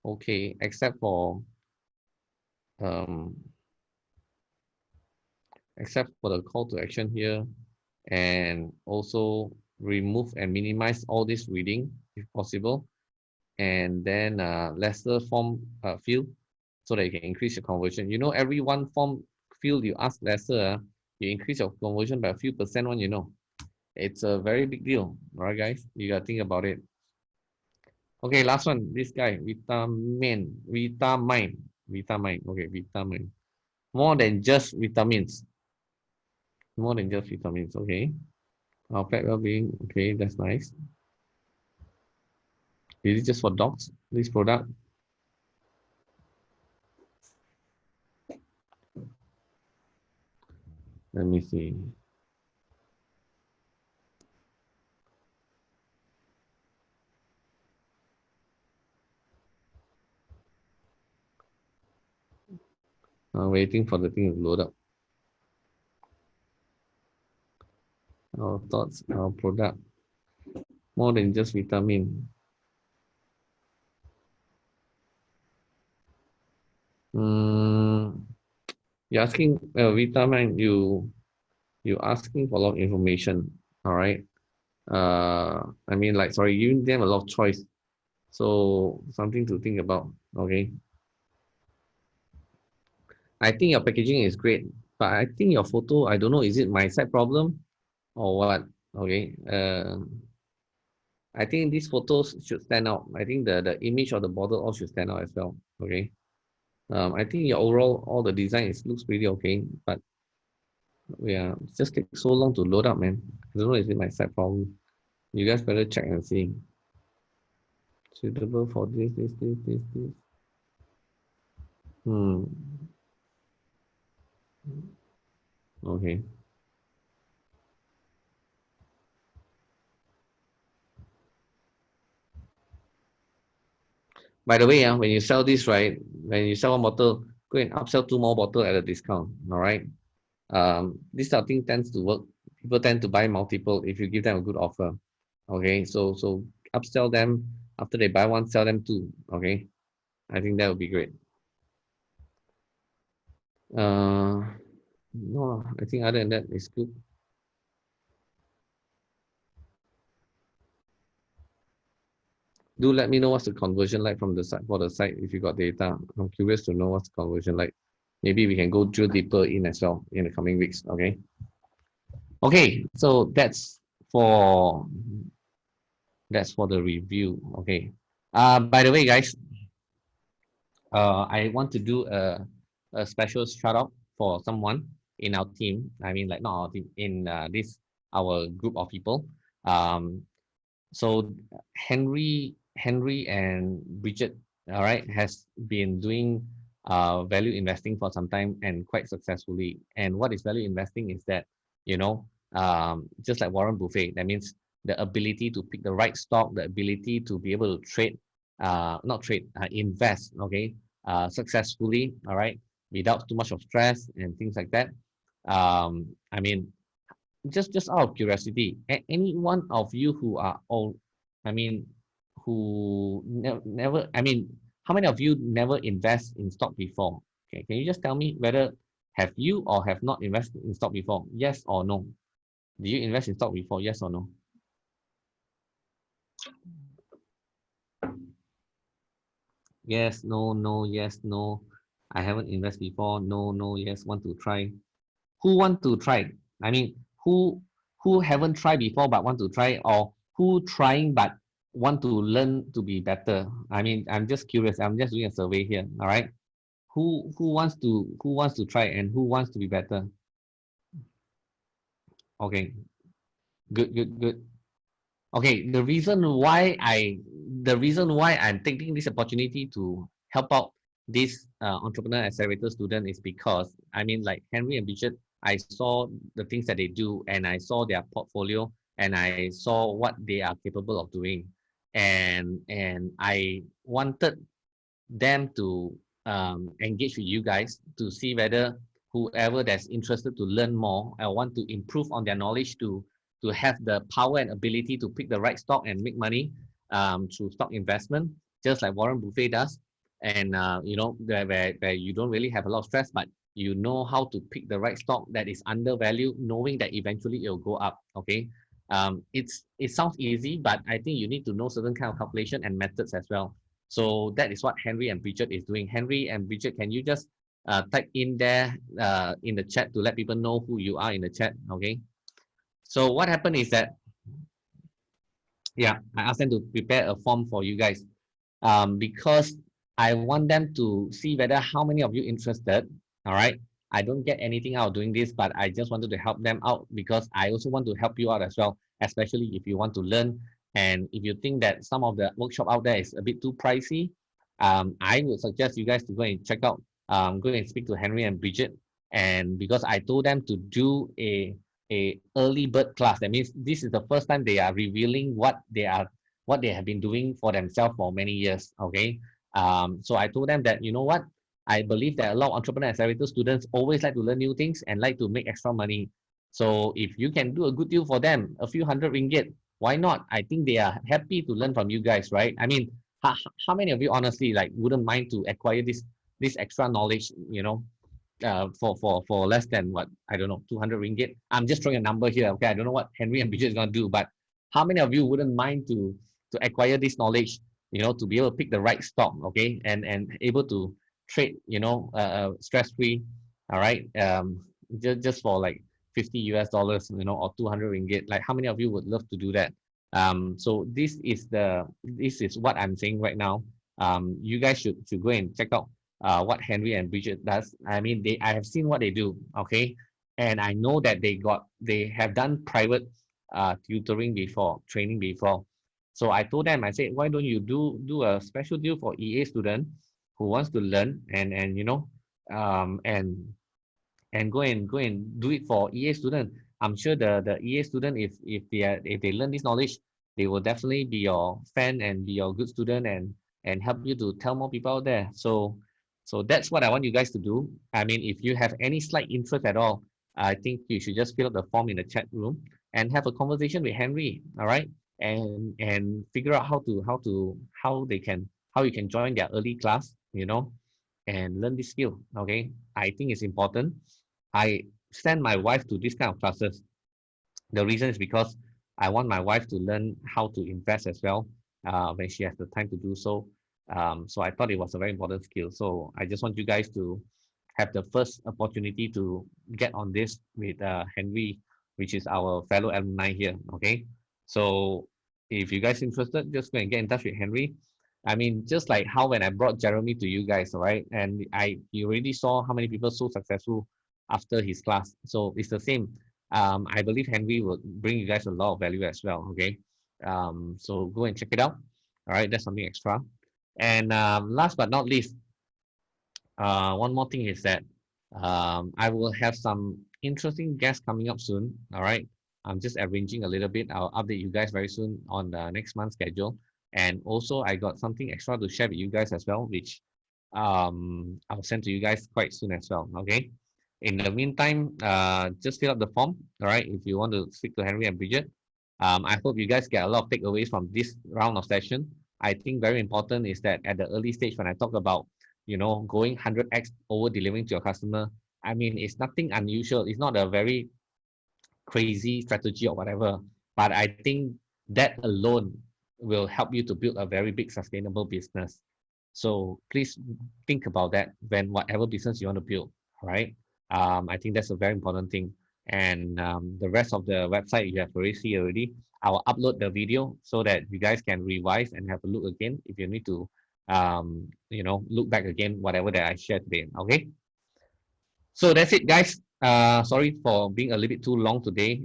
Okay, except for um, the call to action here, and also remove and minimize all this reading if possible, and then lesser form field. so that you can increase your conversion. You know, every one form field you ask lesser, you increase your conversion by a few percent one, you know. It's a very big deal, right, guys? You gotta think about it. Okay, last one. This guy, Vitamine. Okay, Vitamine. More than just vitamins. More than just vitamins. Okay. Our pet well-being. Okay, that's nice. Is it just for dogs? This product? Let me see. I'm waiting for the thing to load up. Our thoughts, our product. More than just vitamin. You're asking vitamin. You asking for a lot of information. All right. I mean, like, sorry, giving them a lot of choice. So something to think about. Okay. I think your packaging is great, but I think your photo, I don't know, is it my side problem or what? Okay. I think these photos should stand out. I think the image of the bottle all should stand out as well. Okay. I think your overall all the design looks pretty okay, but yeah, it just takes so long to load up, man. I don't know, is it my side problem? You guys better check and see. Suitable for this. Hmm. Okay. By the way, when you sell this, right, when you sell one bottle, go and upsell two more bottle at a discount. All right. This sort of thing tends to work. People tend to buy multiple if you give them a good offer. Okay. So upsell them after they buy one, sell them two. Okay. I think that would be great. No, I think other than that, it's good. Do let me know what's the conversion like from the site for the site if you got data. I'm curious to know what's the conversion like. Maybe we can go drill deeper in as well in the coming weeks. Okay. Okay. So for that's for the review. Okay. By the way, guys, I want to do a special shout out for someone in our team. I mean, like not our team, in this our group of people. Um, so Henry and Bridget, all right, has been doing value investing for some time and quite successfully. And what is value investing is that, you know, just like Warren Buffett, that means the ability to pick the right stock, the ability to be able to trade, not trade, invest, okay, successfully, all right, without too much of stress and things like that. I mean, just out of curiosity, any one of you who are all, I mean, who never, I mean, how many of you never invest in stock before? Okay, can you just tell me whether have you or have not invested in stock before? Yes or no? Do you invest in stock before? Yes or no? Yes, no, no, yes, no. I haven't invested before. No, no, yes, want to try. Who want to try? I mean, who haven't tried before but want to try, or who trying but want to learn to be better? I mean, I'm just curious. I'm just doing a survey here. All right. Who wants to try and who wants to be better? Okay. Good. Okay. The reason why I'm taking this opportunity to help out this entrepreneur accelerator student is because I mean, like Henry and Bridget, I saw the things that they do and I saw their portfolio and I saw what they are capable of doing, and I wanted them to engage with you guys to see whether whoever that's interested to learn more I want to improve on their knowledge to have the power and ability to pick the right stock and make money through stock investment, just like Warren Buffett does. And you know, where you don't really have a lot of stress, but you know how to pick the right stock that is undervalued, knowing that eventually it will go up. Okay. It sounds easy, but I think you need to know certain kind of calculation and methods as well. So that is what Henry and Bridget is doing. Henry and Bridget, can you just type in there in the chat to let people know who you are in the chat? Okay. So what happened is that, yeah, I asked them to prepare a form for you guys, because I want them to see whether how many of you interested. All right. I don't get anything out of doing this, but I just wanted to help them out because I also want to help you out as well, especially if you want to learn. And if you think that some of the workshop out there is a bit too pricey, I would suggest you guys to go and check out, go and speak to Henry and Bridget. And because I told them to do a early bird class, that means this is the first time they are revealing what they have been doing for themselves for many years. Okay. So I told them that, you know what, I believe that a lot of entrepreneur accelerator students always like to learn new things and like to make extra money. So if you can do a good deal for them, a few hundred ringgit, why not? I think they are happy to learn from you guys, right? I mean, how many of you honestly like wouldn't mind to acquire this extra knowledge, for less than what, I don't know, 200 ringgit? I'm just throwing a number here. Okay, I don't know what Henry and Bridget is gonna do, but how many of you wouldn't mind to acquire this knowledge, to be able to pick the right stock, okay, and able to trade, stress free, all right, just for like 50 US dollars, or 200 ringgit. Like, how many of you would love to do that? So this is what I'm saying right now. You guys should go and check out what Henry and Bridget does. I mean, I have seen what they do, okay, and I know that they have done private tutoring before, training before. So I told them, I said, why don't you do a special deal for EA student who wants to learn, and and go and do it for EA student. I'm sure the EA student, if they learn this knowledge, they will definitely be your fan and be your good student, and help you to tell more people out there. So that's what I want you guys to do. I mean, if you have any slight interest at all, I think you should just fill out the form in the chat room and have a conversation with Henry, all right? And figure out how you can join their early class, and learn this skill. Okay, I think it's important. I send my wife to this kind of classes. The reason is because I want my wife to learn how to invest as well, when she has the time to do so. So I thought it was a very important skill. So I just want you guys to have the first opportunity to get on this with Henry, which is our fellow alumni here. Okay, so if you guys interested, just go and get in touch with Henry. I mean, just like how when I brought Jeremy to you guys, all right, and you already saw how many people so successful after his class. So it's the same. I believe Henry will bring you guys a lot of value as well. Okay, so go and check it out. All right, that's something extra. And last but not least, one more thing is that I will have some interesting guests coming up soon. All right, I'm just arranging a little bit. I'll update you guys very soon on the next month's schedule. And also, I got something extra to share with you guys as well, which I'll send to you guys quite soon as well. Okay. In the meantime, just fill up the form. All right, if you want to speak to Henry and Bridget. I hope you guys get a lot of takeaways from this round of session. I think very important is that at the early stage, when I talk about, going 100x over delivering to your customer, I mean, it's nothing unusual. It's not a very crazy strategy or whatever, but I think that alone will help you to build a very big sustainable business. So please think about that when whatever business you want to build, right? I think that's a very important thing. And the rest of the website you have already seen already. I will upload the video so that you guys can revise and have a look again if you need to, look back again, whatever that I shared today. Okay. So that's it, guys. Sorry for being a little bit too long today.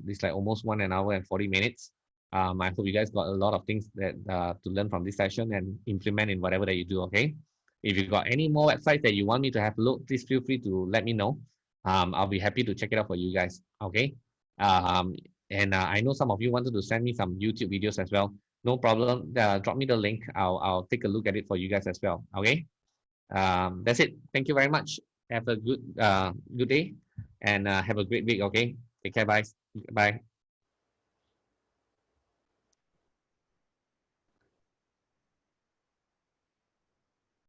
It's like almost 1 hour and 40 minutes. I hope you guys got a lot of things that to learn from this session and implement in whatever that you do. Okay. If you got any more websites that you want me to have a look, please feel free to let me know. I'll be happy to check it out for you guys. Okay. And I know some of you wanted to send me some YouTube videos as well. No problem. Drop me the link. I'll take a look at it for you guys as well. Okay. That's it. Thank you very much. Have a good day, and have a great week. Okay. Take care. Bye. Bye.